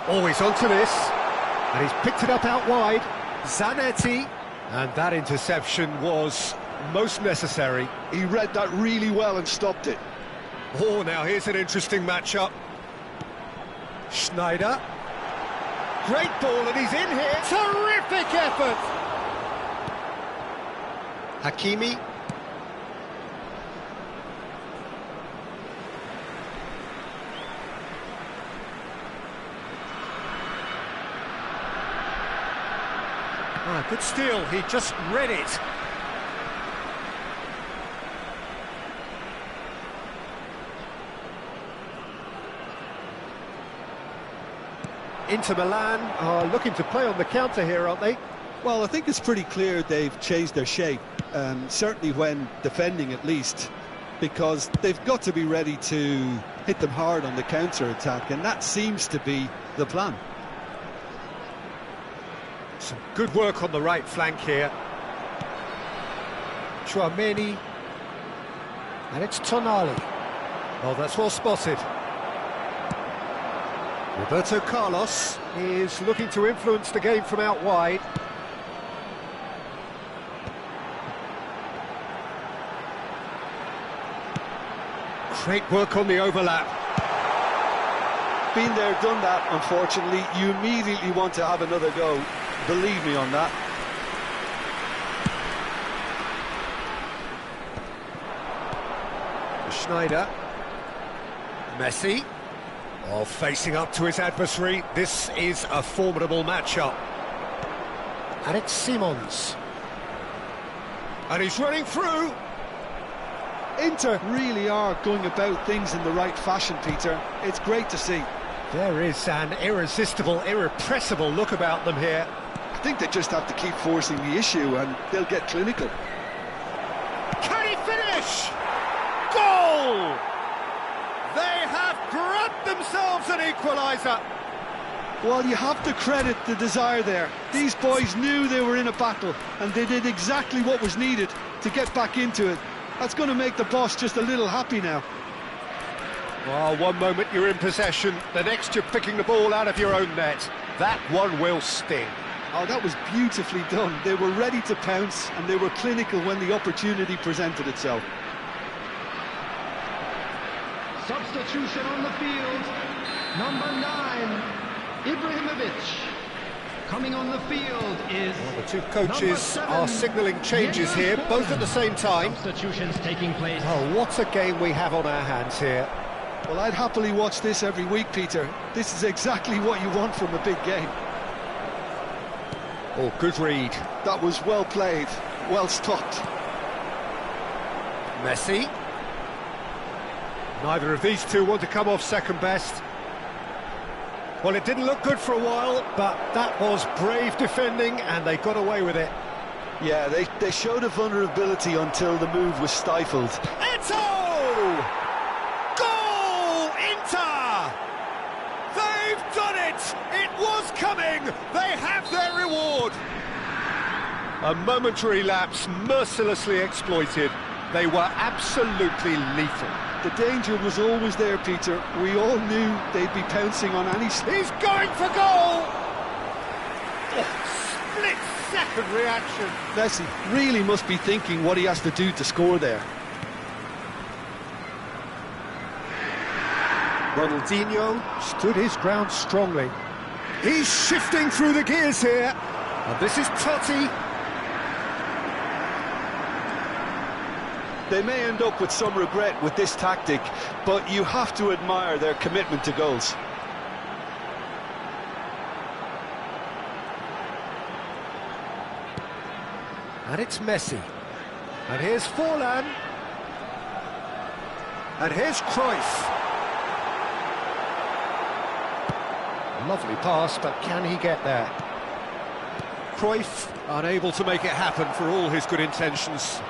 Always onto this. And he's picked it up out wide. Zanetti. And that interception was most necessary. He read that really well and stopped it. Oh, now here's an interesting matchup. Schneider. Great ball, and he's in here. Terrific effort. Hakimi. Good steal, he just read it. Inter Milan are looking to play on the counter here, aren't they? Well, I think it's pretty clear they've changed their shape, certainly when defending at least, because they've got to be ready to hit them hard on the counter-attack, and that seems to be the plan. Some good work on the right flank here. Chouameni. And it's Tonali. Oh, that's well spotted. Roberto Carlos is looking to influence the game from out wide. Great work on the overlap. Been there, done that, unfortunately. You immediately want to have another go. Believe me on that. Schneider. Messi. Oh, facing up to his adversary. This is a formidable matchup. And it's Simons. And he's running through. Inter really are going about things in the right fashion, Peter. It's great to see. There is an irresistible, irrepressible look about them here. I think they just have to keep forcing the issue and they'll get clinical. Can he finish? Goal! They have grabbed themselves an equaliser. Well, you have to credit the desire there. These boys knew they were in a battle and they did exactly what was needed to get back into it. That's going to make the boss just a little happy now. Well, one moment you're in possession, the next you're picking the ball out of your own net. That one will sting. Oh, that was beautifully done. They were ready to pounce and they were clinical when the opportunity presented itself. Substitution on the field. Number 9, Ibrahimovic. Coming on the field is the two coaches are signalling changes here, both at the same time. Substitutions taking place. Oh, what a game we have on our hands here. Well, I'd happily watch this every week, Peter. This is exactly what you want from a big game. Oh, good read. That was well played, well stopped. Messi. Neither of these two want to come off second best. Well, it didn't look good for a while, but that was brave defending and they got away with it. Yeah, they showed a vulnerability until the move was stifled. Eto'o! Goal! Inter! They've done it! It was coming! They have their reward! A momentary lapse mercilessly exploited. They were absolutely lethal. The danger was always there, Peter. We all knew they'd be pouncing on any... He's going for goal! Oh, split-second reaction. Messi really must be thinking what he has to do to score there. Ronaldinho stood his ground strongly. He's shifting through the gears here. And this is Totti. They may end up with some regret with this tactic, but you have to admire their commitment to goals. And it's Messi. And here's Forlan. And here's Cruyff. Lovely pass, but can he get there? Cruyff unable to make it happen for all his good intentions.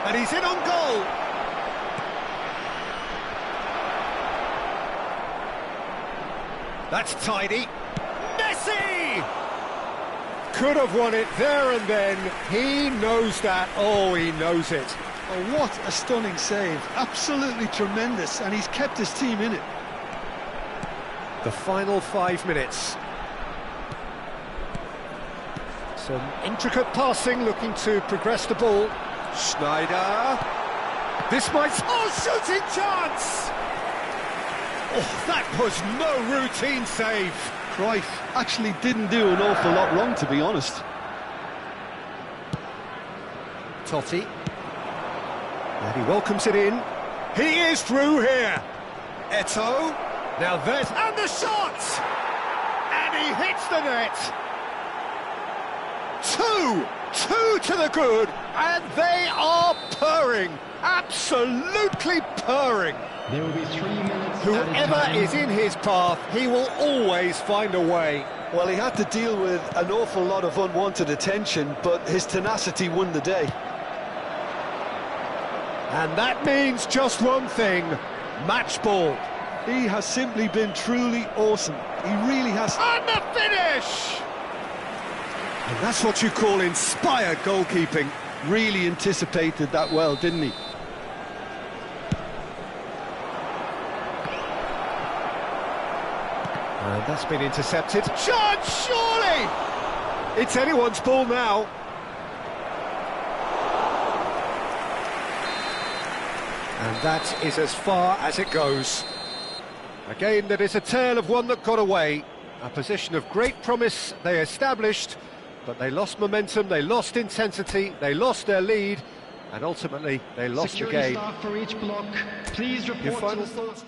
And he's in on goal. That's tidy. Messi! Could have won it there and then. He knows that. Oh, he knows it. Oh, what a stunning save. Absolutely tremendous, and he's kept his team in it. The final 5 minutes. Some intricate passing, looking to progress the ball. Schneider. This might... Oh, shooting chance! Oh, that was no routine save. Cruyff actually didn't do an awful lot wrong, to be honest. Totti. And he welcomes it in. He is through here. Eto'o. Now there's... And the shot! And he hits the net. Two to the good, and they are purring. Absolutely purring. There will be 3 minutes. Whoever is in his path, he will always find a way. Well, he had to deal with an awful lot of unwanted attention, but his tenacity won the day. And that means just one thing, match ball. He has simply been truly awesome. He really has. And the finish! And that's what you call inspired goalkeeping. Really anticipated that well, didn't he? And that's been intercepted. Chance, surely! It's anyone's ball now. And that is as far as it goes. A game that is a tale of one that got away. A position of great promise they established, but they lost momentum, they lost intensity, they lost their lead, and ultimately they lost Security the game. staff for each block, please report Your to final the... thoughts?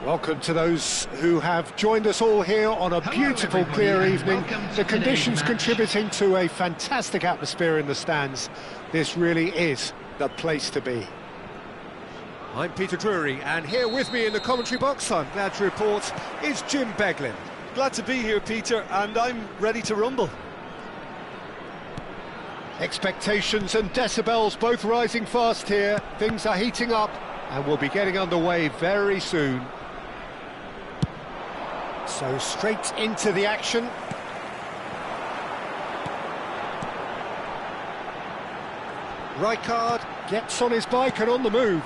Welcome to those who have joined us all here on a beautiful, clear evening. The conditions contributing to a fantastic atmosphere in the stands. This really is the place to be. I'm Peter Drury, and here with me in the commentary box, I'm glad to report, is Jim Beglin. Glad to be here, Peter, and I'm ready to rumble. Expectations and decibels both rising fast here. Things are heating up, and we'll be getting underway very soon. So straight into the action. Rijkaard gets on his bike and on the move.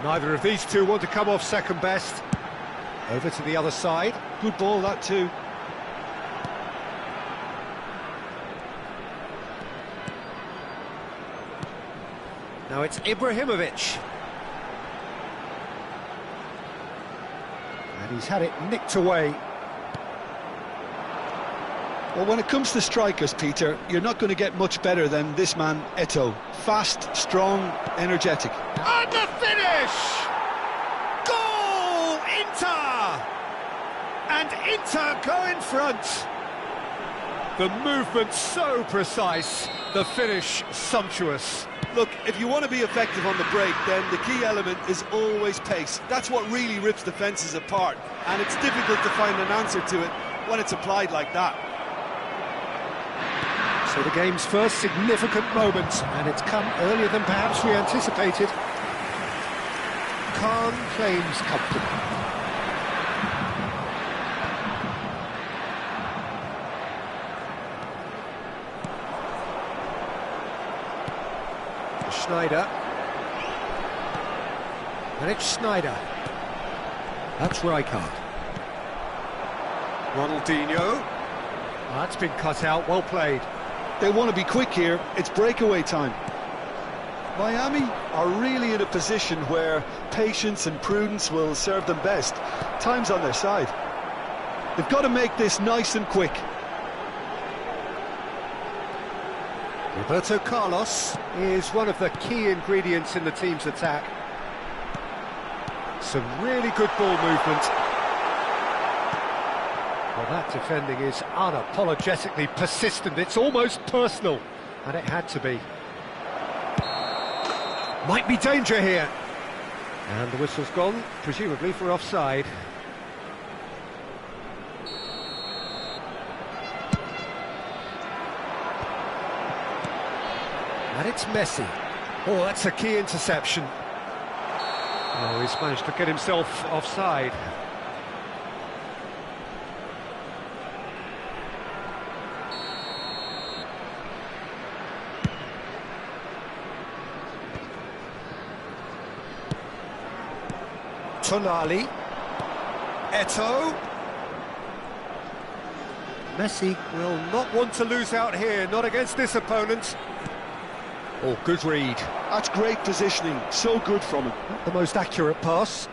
Neither of these two want to come off second best. Over to the other side. Good ball, that too. Now it's Ibrahimovic. And he's had it nicked away. Well, when it comes to strikers, Peter, you're not going to get much better than this man, Eto'o. Fast, strong, energetic. And the finish! Goal! Inter! And Inter go in front. The movement so precise, the finish sumptuous. Look, if you want to be effective on the break, then the key element is always pace. That's what really rips defences apart, and it's difficult to find an answer to it when it's applied like that. So the game's first significant moment, and it's come earlier than perhaps we anticipated. Khan claims comfortable. Schneider. And it's Schneider. That's Rijkaard. Ronaldinho. That's been cut out, well played. They want to be quick here, it's breakaway time. Miami are really in a position where patience and prudence will serve them best. Time's on their side. They've got to make this nice and quick. Roberto Carlos is one of the key ingredients in the team's attack. Some really good ball movement. Well, that defending is unapologetically persistent. It's almost personal, and it had to be. Might be danger here. And the whistle's gone, presumably for offside. And it's Messi. Oh, that's a key interception. Oh, he's managed to get himself offside. Tonali. Eto'o. Messi will not want to lose out here, not against this opponent. Oh, good read. That's great positioning, so good from him. Not the most accurate pass.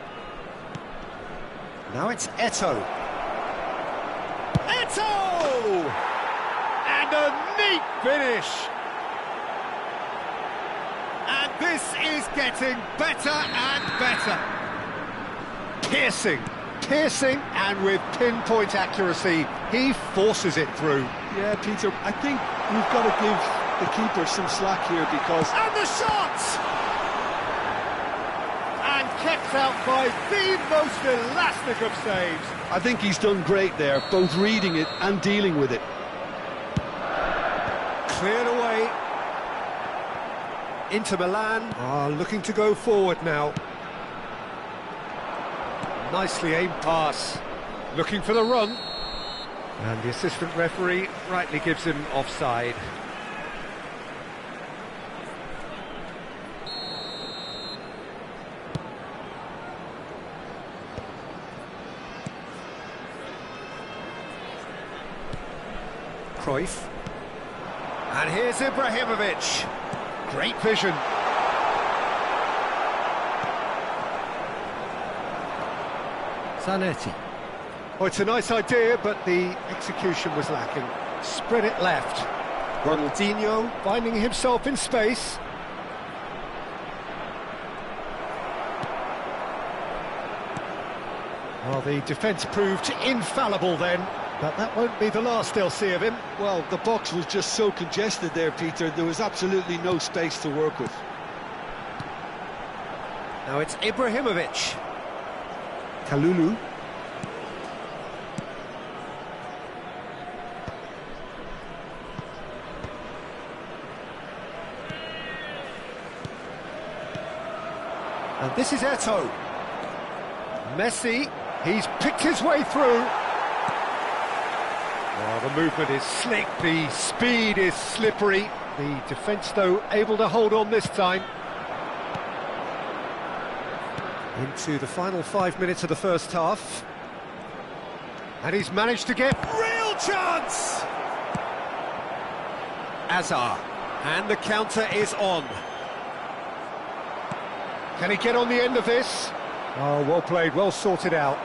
Now it's Eto'o. Eto'o! And a neat finish. And this is getting better and better. Piercing, and with pinpoint accuracy, he forces it through. Yeah, Peter, I think we've got to give the keeper some slack here because... And the shot! And kept out by the most elastic of saves. I think he's done great there, both reading it and dealing with it. Cleared away. Inter Milan are looking to go forward now. Nicely aimed pass. Looking for the run. And the assistant referee rightly gives him offside. Cruyff. And here's Ibrahimovic. Great vision. Zanetti. Oh, it's a nice idea, but the execution was lacking. Spread it left. Ronaldinho finding himself in space. Well, the defence proved infallible then, but that won't be the last they'll see of him. Well, the box was just so congested there, Peter. There was absolutely no space to work with. Now it's Ibrahimovic. Kalulu. And this is Eto'o. Messi, he's picked his way through. Oh, the movement is slick, the speed is slippery. The defence, though, able to hold on this time. Into the final 5 minutes of the first half. And he's managed to get real chance! Azar. And the counter is on. Can he get on the end of this? Oh, well played, well sorted out.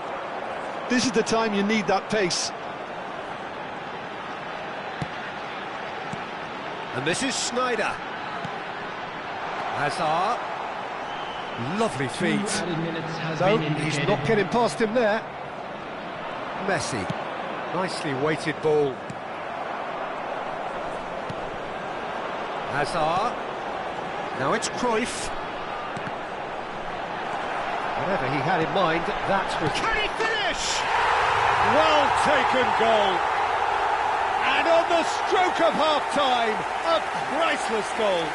This is the time you need that pace. And this is Snyder. Hazard. Lovely feet. No, he's not getting past him there. Messi. Nicely weighted ball. Hazard. Now it's Cruyff. Whatever he had in mind, that was... Can he finish? Well taken goal. And on the stroke of half-time, a priceless goal.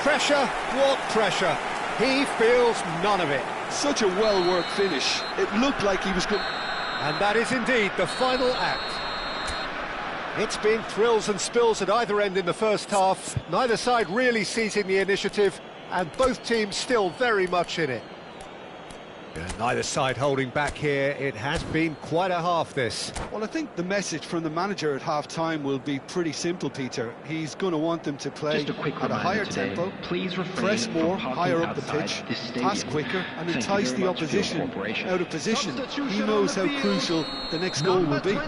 Pressure, what pressure? He feels none of it. Such a well-worked finish. It looked like he was good. And that is indeed the final act. It's been thrills and spills at either end in the first half. Neither side really seizing the initiative, and both teams still very much in it. And neither side holding back here. It has been quite a half, this. Well, I think the message from the manager at half-time will be pretty simple, Peter. He's going to want them to play at a higher tempo, press more, higher up the pitch, pass quicker, and entice the opposition out of position. He knows how crucial the next goal will be.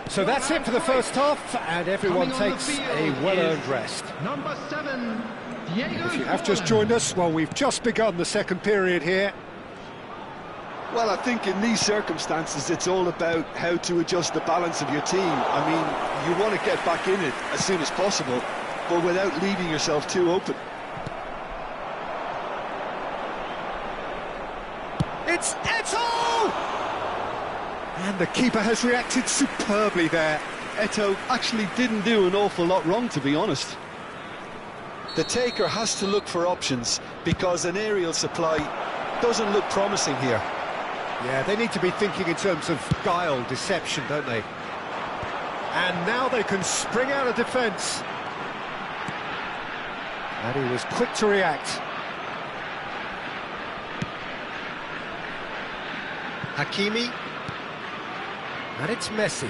So that's it for the first half, and everyone takes a well-earned rest. Number 7, Diego. If you have just joined us, well, we've just begun the second period here. Well, I think in these circumstances, it's all about how to adjust the balance of your team. I mean, you want to get back in it as soon as possible, but without leaving yourself too open. It's Eto'o! And the keeper has reacted superbly there. Eto'o actually didn't do an awful lot wrong, to be honest. The taker has to look for options, because an aerial supply doesn't look promising here. Yeah, they need to be thinking in terms of guile, deception, don't they? And now they can spring out of defence. And he was quick to react. Hakimi. And it's Messi.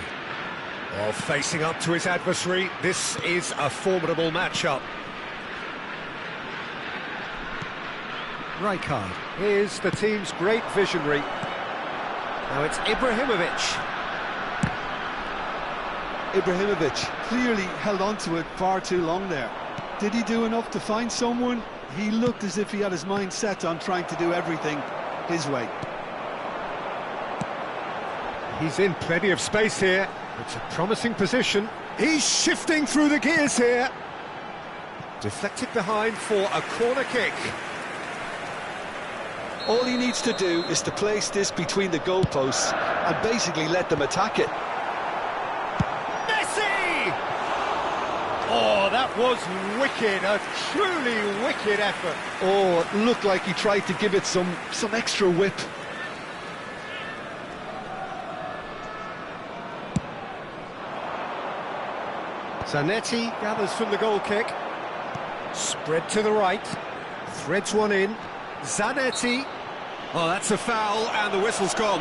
Well, facing up to his adversary, this is a formidable matchup. Rijkaard is the team's great visionary. Now it's Ibrahimovic. Ibrahimovic clearly held on to it far too long there. Did he do enough to find someone? He looked as if he had his mind set on trying to do everything his way. He's in plenty of space here. It's a promising position. He's shifting through the gears here. Deflected behind for a corner kick. All he needs to do is to place this between the goalposts and basically let them attack it. Messi! Oh, that was wicked, a truly wicked effort. Oh, it looked like he tried to give it some extra whip. Zanetti gathers from the goal kick. Spread to the right. Threads one in. Zanetti. Oh, that's a foul, and the whistle's gone.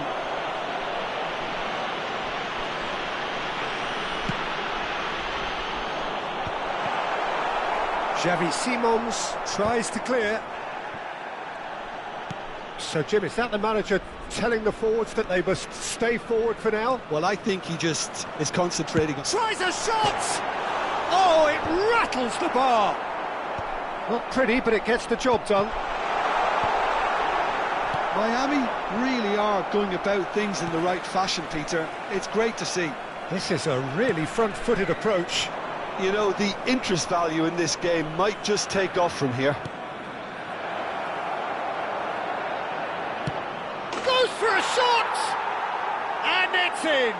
Xavi Simons tries to clear. So, Jim, is that the manager telling the forwards that they must stay forward for now? Well, I think he just is concentrating on... Tries a shot! Oh, it rattles the bar! Not pretty, but it gets the job done. Miami really are going about things in the right fashion, Peter. It's great to see. This is a really front-footed approach. You know, the interest value in this game might just take off from here. Goes for a shot! And it's in!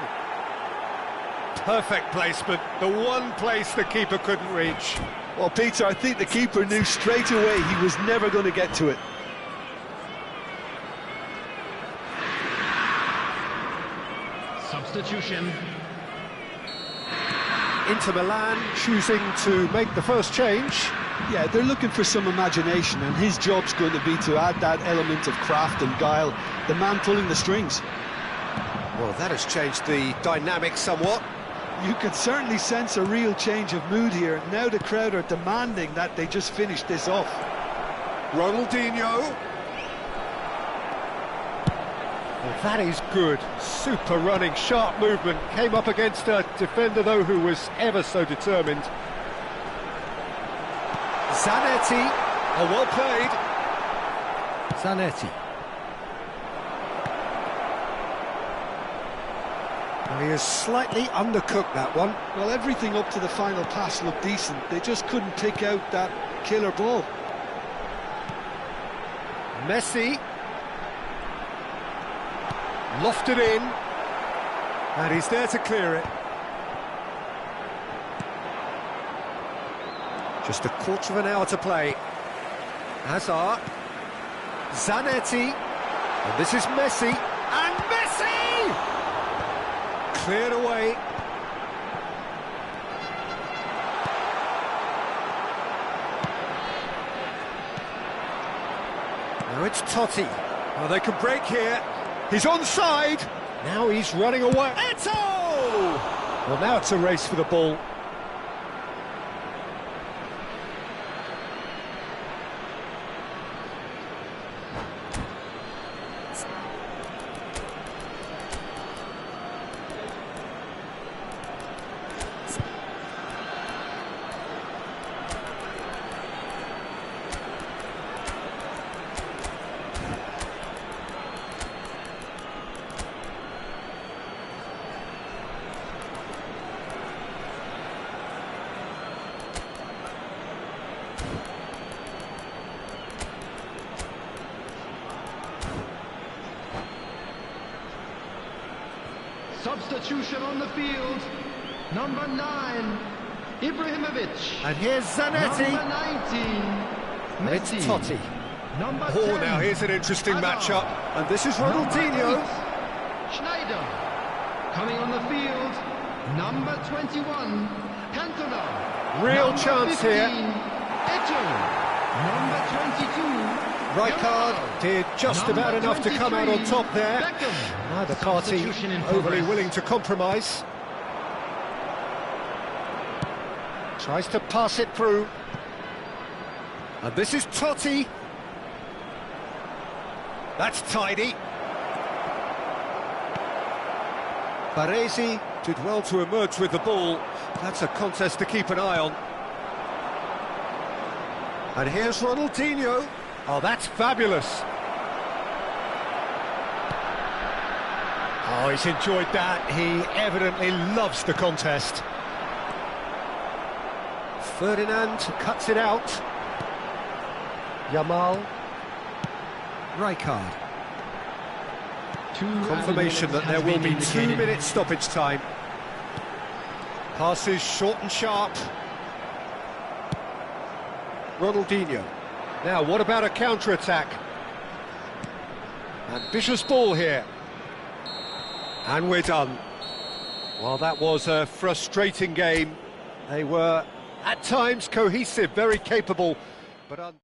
Perfect placement, the one place the keeper couldn't reach. Well, Peter, I think the keeper knew straight away he was never going to get to it. Substitution. Inter Milan choosing to make the first change. Yeah, they're looking for some imagination, and his job's going to be to add that element of craft and guile, the man pulling the strings. Well, that has changed the dynamic somewhat. You can certainly sense a real change of mood here. Now the crowd are demanding that they just finish this off. Ronaldinho. Well, that is good. Super running, sharp movement. Came up against a defender, though, who was ever so determined. Zanetti. Oh, well played. Zanetti. Well, he has slightly undercooked that one. Well, everything up to the final pass looked decent. They just couldn't pick out that killer ball. Messi. Lofted in. And he's there to clear it. Just a quarter of an hour to play. Hazard. Zanetti. And this is Messi. And Messi! Cleared away. Now it's Totti. Oh, they can break here. He's onside. Now he's running away. Eto! Well, now it's a race for the ball. Substitution on the field. Number 9, Ibrahimovic. And here's Zanetti. Number 19, And it's Messi. Totti. Number Oh, 10, now here's an interesting Hazard. matchup. And this is Number Ronaldinho. 8, Schneider. Coming on the field, number 21, Cantona. Real Number chance 15, here. Eto. Number 22, Rijkaard did just Number about enough to come out on 23, top there. Beckham. Neither party Substitution in overly progress. willing to compromise. Tries to pass it through. And this is Totti. That's tidy. Baresi did well to emerge with the ball. That's a contest to keep an eye on. And here's Ronaldinho. Oh, that's fabulous. Oh, he's enjoyed that. He evidently loves the contest. Ferdinand cuts it out. Yamal. Rijkaard. Confirmation that there will be 2 minutes stoppage time. Passes short and sharp. Ronaldinho. Now, what about a counter-attack? Ambitious ball here. And we're done. Well, that was a frustrating game. They were, at times, cohesive, very capable, but...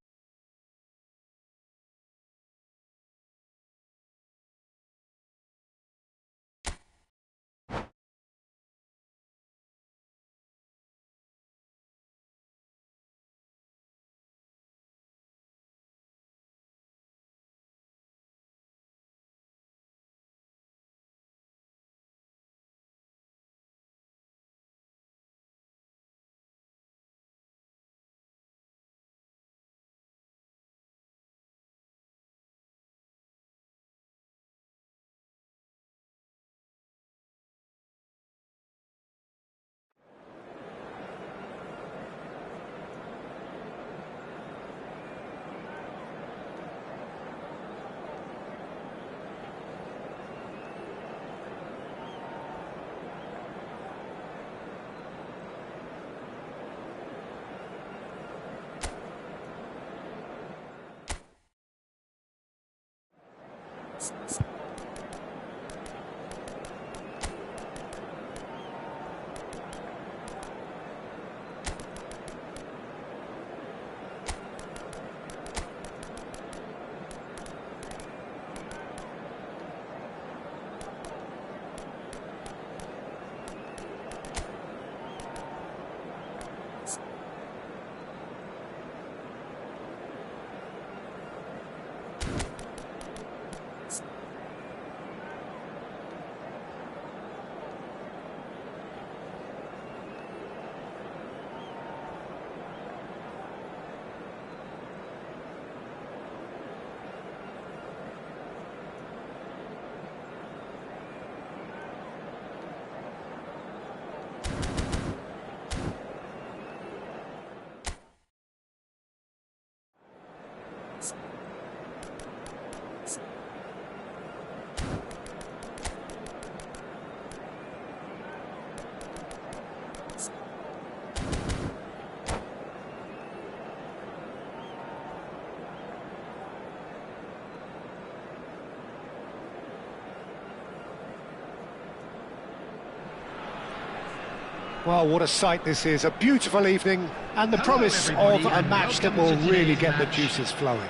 Well, what a sight this is, a beautiful evening, and the Hello, promise of everybody, a and match that welcome will to really today's get the match. juices flowing.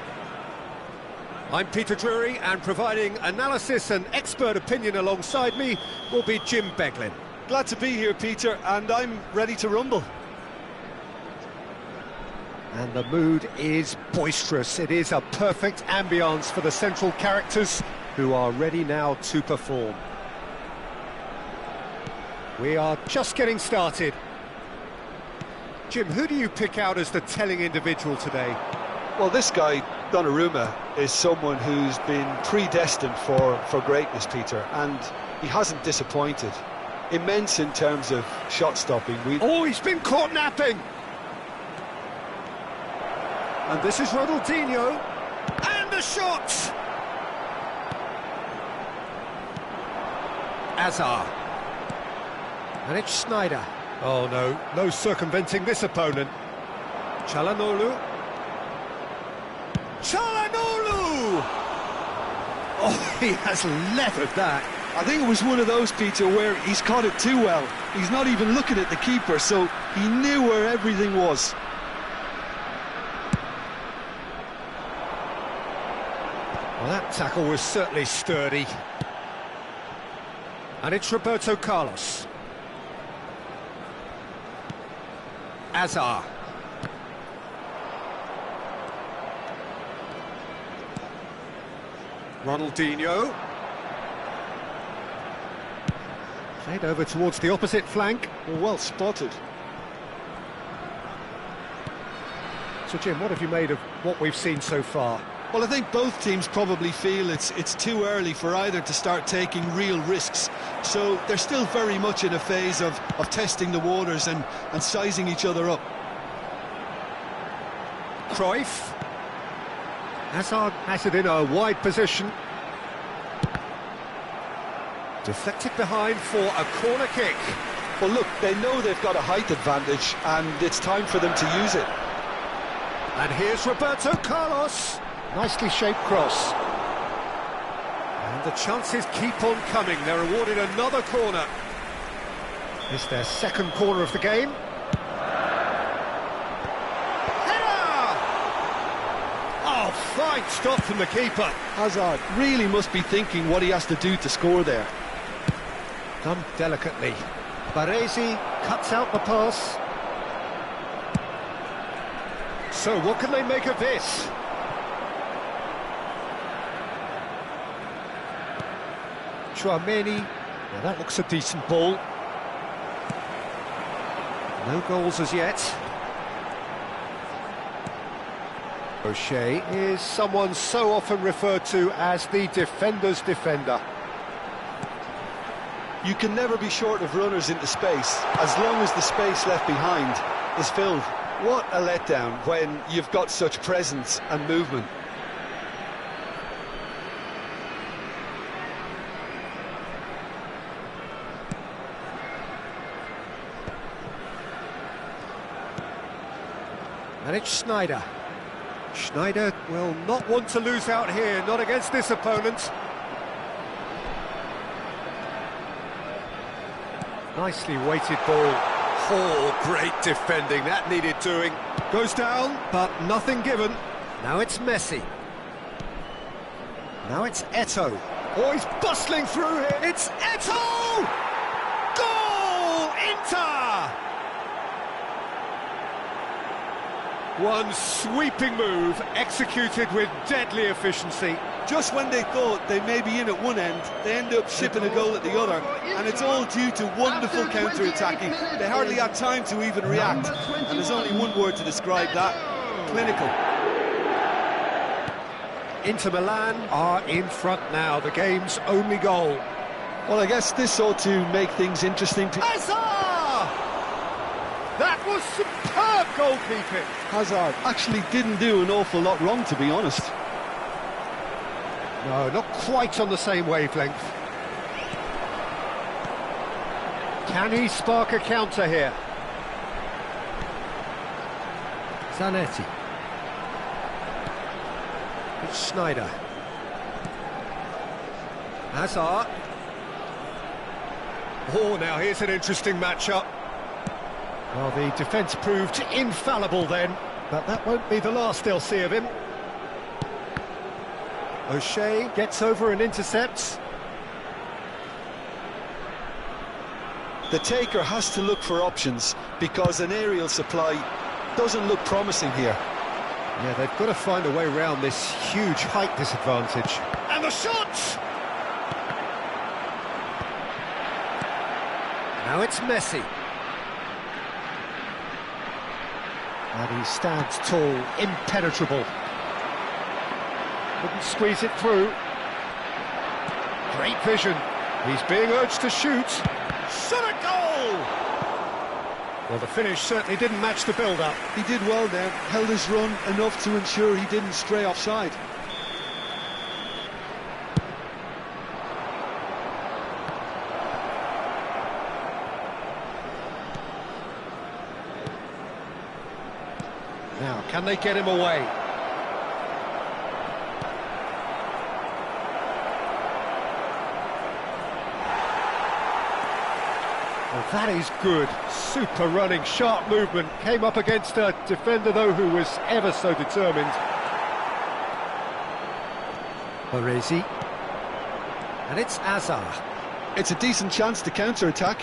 I'm Peter Drury, and providing analysis and expert opinion alongside me will be Jim Beglin. Glad to be here, Peter, and I'm ready to rumble. And the mood is boisterous. It is a perfect ambience for the central characters who are ready now to perform. We are just getting started. Jim, who do you pick out as the telling individual today? Well, this guy, Donnarumma, is someone who's been predestined for greatness, Peter, and he hasn't disappointed. Immense in terms of shot stopping. Oh, he's been caught napping! And this is Ronaldinho, and the shot! Azar. And it's Snyder. Oh no, no circumventing this opponent. Çalhanoğlu. Çalhanoğlu! Oh, he has levered that. I think it was one of those, Peter, where he's caught it too well. He's not even looking at the keeper, so he knew where everything was. Well, that tackle was certainly sturdy. And it's Roberto Carlos. Azar. Ronaldinho. Played over towards the opposite flank. Well spotted. So, Jim, what have you made of what we've seen so far? Well, I think both teams probably feel it's too early for either to start taking real risks. So they're still very much in a phase of testing the waters and sizing each other up. Cruyff. Hazard has it in a wide position. Deflected behind for a corner kick. Well, look, they know they've got a height advantage, and it's time for them to use it. And here's Roberto Carlos. Nicely shaped cross. And the chances keep on coming. They're awarded another corner. It's their second corner of the game. Header! Oh, fine stop from the keeper. Hazard really must be thinking what he has to do to score there. Done delicately. Baresi cuts out the pass. So what can they make of this? Chouameni. Now that looks a decent ball. No goals as yet. O'Shea is someone so often referred to as the defender's defender. You can never be short of runners into space, as long as the space left behind is filled. What a letdown when you've got such presence and movement. And it's Snyder. Snyder will not want to lose out here, not against this opponent. Nicely weighted ball. Oh, great defending, that needed doing. Goes down, but nothing given. Now it's Messi. Now it's Eto'o. Oh, he's bustling through here. It's Eto'o! Goal! Inter! One sweeping move, executed with deadly efficiency. Just when they thought they may be in at one end, they end up shipping a goal at the other, and it's all due to wonderful counter-attacking. They hardly had time to even react, and there's only one word to describe that: clinical. Inter Milan are in front now, the game's only goal. Well, I guess this ought to make things interesting. Azar! That was superb goalkeeping. Hazard actually didn't do an awful lot wrong, to be honest. No, not quite on the same wavelength. Can he spark a counter here? Zanetti. It's Snyder. Hazard. Oh, now here's an interesting matchup. Well, the defence proved infallible then, but that won't be the last they'll see of him. O'Shea gets over and intercepts. The taker has to look for options because an aerial supply doesn't look promising here. Yeah, they've got to find a way around this huge height disadvantage. And the shot! Now it's Messi. And he stands tall, impenetrable. Couldn't squeeze it through. Great vision. He's being urged to shoot. Shot a goal! Well, the finish certainly didn't match the build-up. He did well there, held his run enough to ensure he didn't stray offside. Now, can they get him away? Well, that is good. Super running, sharp movement. Came up against a defender, though, who was ever so determined. Baresi. And it's Azar. It's a decent chance to counter-attack.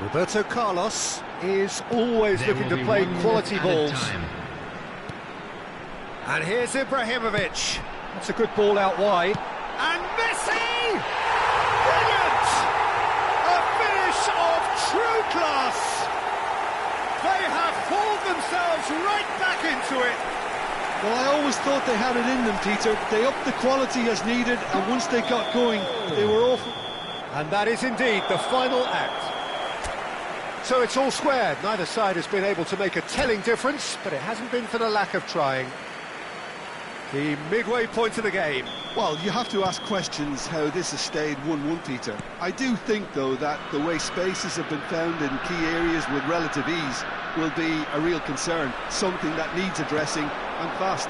Roberto Carlos is always There looking will to be play 1 minute quality added balls. time. And here's Ibrahimovic. That's a good ball out wide. And Messi! Brilliant! A finish of true class. They have hauled themselves right back into it. Well, I always thought they had it in them, Peter. They upped the quality as needed, and once they got going, they were awful. And that is indeed the final act. So it's all squared. Neither side has been able to make a telling difference, but it hasn't been for the lack of trying. The midway point of the game. Well, you have to ask questions how this has stayed 1-1, Peter. I do think, though, that the way spaces have been found in key areas with relative ease will be a real concern, something that needs addressing, and fast.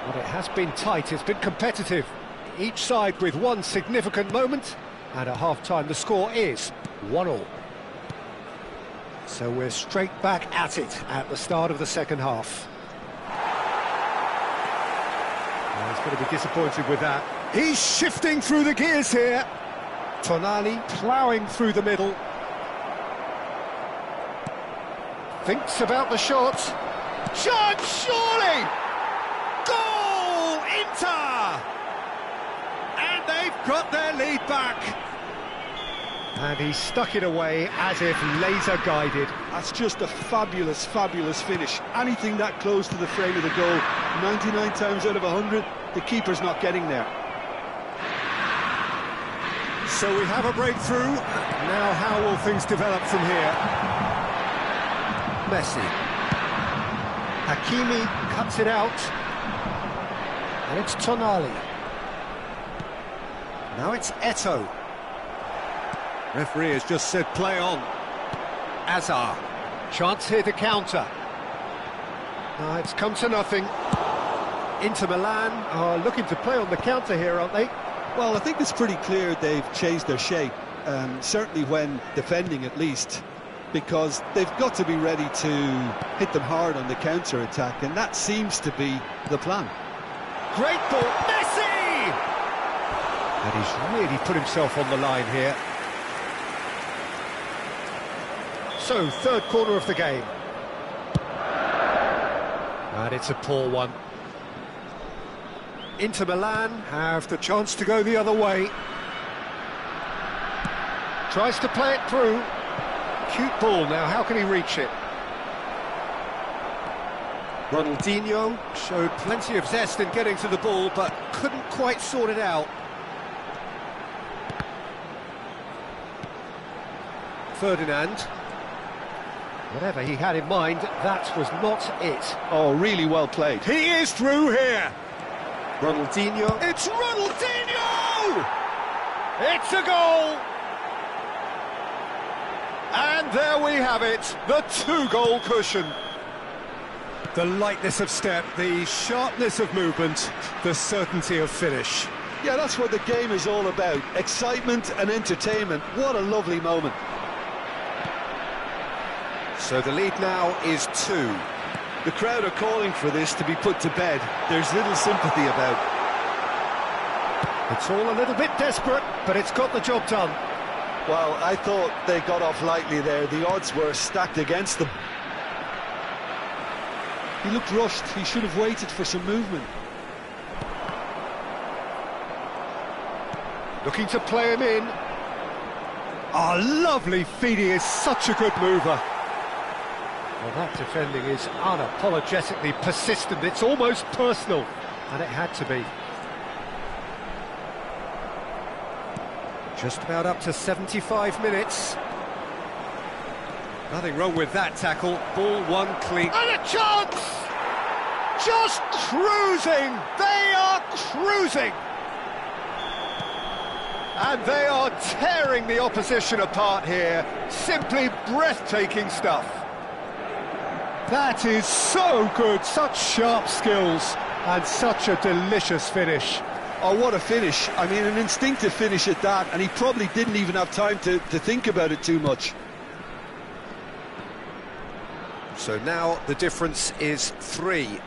Well, it has been tight, it's been competitive. Each side with one significant moment, and at half-time the score is 1-1. So we're straight back at it at the start of the second half. Well, he's going to be disappointed with that. He's shifting through the gears here. Tonali ploughing through the middle. Thinks about the shot. Shot, surely! Goal, Inter! And they've got their lead back. And he stuck it away as if laser-guided. That's just a fabulous, fabulous finish. Anything that close to the frame of the goal, 99 times out of 100, the keeper's not getting there. So we have a breakthrough. Now how will things develop from here? Messi. Hakimi cuts it out. And it's Tonali. Now it's Eto'o. Referee has just said play on. Azar. Chance here to counter. It's come to nothing. Inter Milan are looking to play on the counter here, aren't they? Well, I think it's pretty clear they've changed their shape, certainly when defending at least, because they've got to be ready to hit them hard on the counter-attack, and that seems to be the plan. Great ball, Messi! And he's really put himself on the line here. So, third corner of the game. And it's a poor one. Inter Milan have the chance to go the other way. Tries to play it through. Cute ball now, how can he reach it? Ronaldinho showed plenty of zest in getting to the ball, but couldn't quite sort it out. Ferdinand. Whatever he had in mind, that was not it. Oh, really well played. He is through here. Ronaldinho. It's Ronaldinho! It's a goal! And there we have it, the two-goal cushion. The lightness of step, the sharpness of movement, the certainty of finish. Yeah, that's what the game is all about. Excitement and entertainment. What a lovely moment. So the lead now is 2. The crowd are calling for this to be put to bed. There's little sympathy about. It's all a little bit desperate, but it's got the job done. Well, I thought they got off lightly there. The odds were stacked against them. He looked rushed. He should have waited for some movement. Looking to play him in. Oh, lovely feed. He is such a good mover. Well, that defending is unapologetically persistent. It's almost personal, and it had to be. Just about up to 75 minutes. Nothing wrong with that tackle. Ball one clean. And a chance! Just cruising! They are cruising! And they are tearing the opposition apart here. Simply breathtaking stuff. That is so good. Such sharp skills and such a delicious finish. Oh, what a finish. I mean, an instinctive finish at that, and he probably didn't even have time to think about it too much. So now the difference is 3.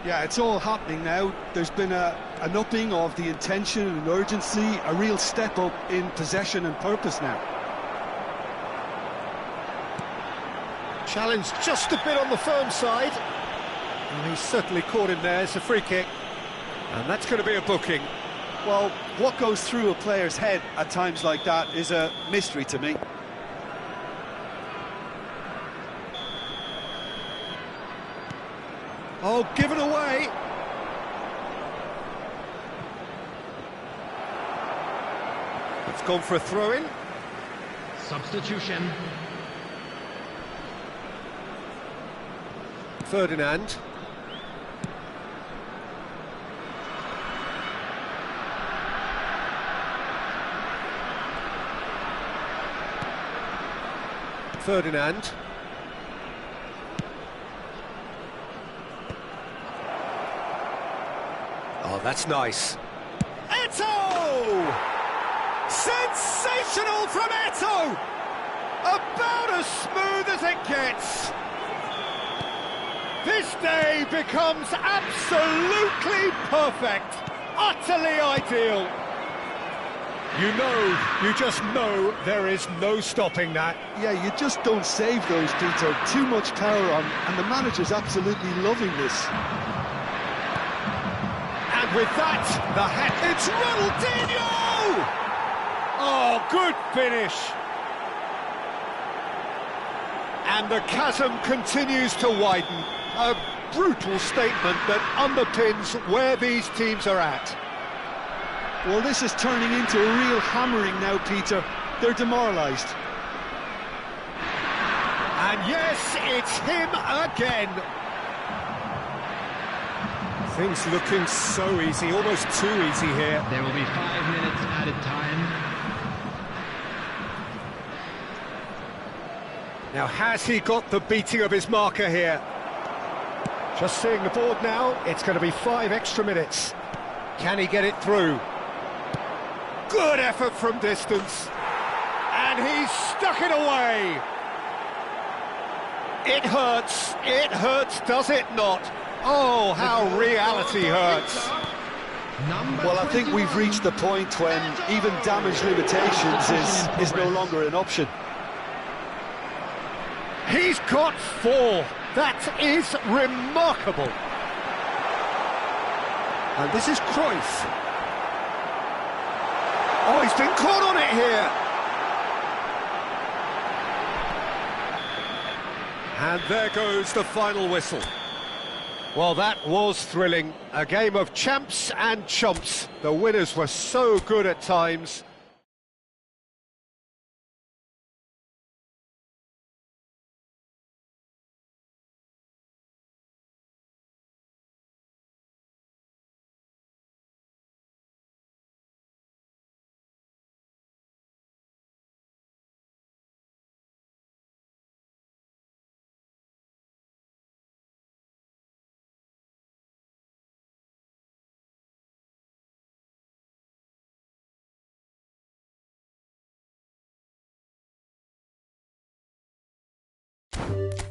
Yeah, it's all happening now. There's been an upping of the intention and urgency, a real step up in possession and purpose now. Challenge just a bit on the firm side. Well, he's certainly caught him there. It's a free kick. And that's going to be a booking. Well, what goes through a player's head at times like that is a mystery to me. Oh, given away. It's gone for a throw-in. Substitution. Ferdinand. Ferdinand. Oh, that's nice. Eto'o! Sensational from Eto'o! About as smooth as it gets. This day becomes absolutely perfect, utterly ideal. You just know there is no stopping that. Yeah, you just don't save those, Peter. Too much power on, and the manager's absolutely loving this. And with that, the hat. It's Ronaldinho! Oh, good finish. And the chasm continues to widen. A brutal statement that underpins where these teams are at. Well, this is turning into a real hammering now, Peter. They're demoralised. And yes, it's him again. Things looking so easy, almost too easy here. There will be 5 minutes added time. Now, has he got the beating of his marker here? Just seeing the board now, it's going to be 5 extra minutes. Can he get it through? Good effort from distance. And he's stuck it away. It hurts, does it not? Oh, how reality hurts. Well, I think we've reached the point when even damage limitations is no longer an option. He's got 4. That is remarkable. And this is Cruyff. Oh, he's been caught on it here. And there goes the final whistle. Well, that was thrilling. A game of champs and chumps. The winners were so good at times. Bye.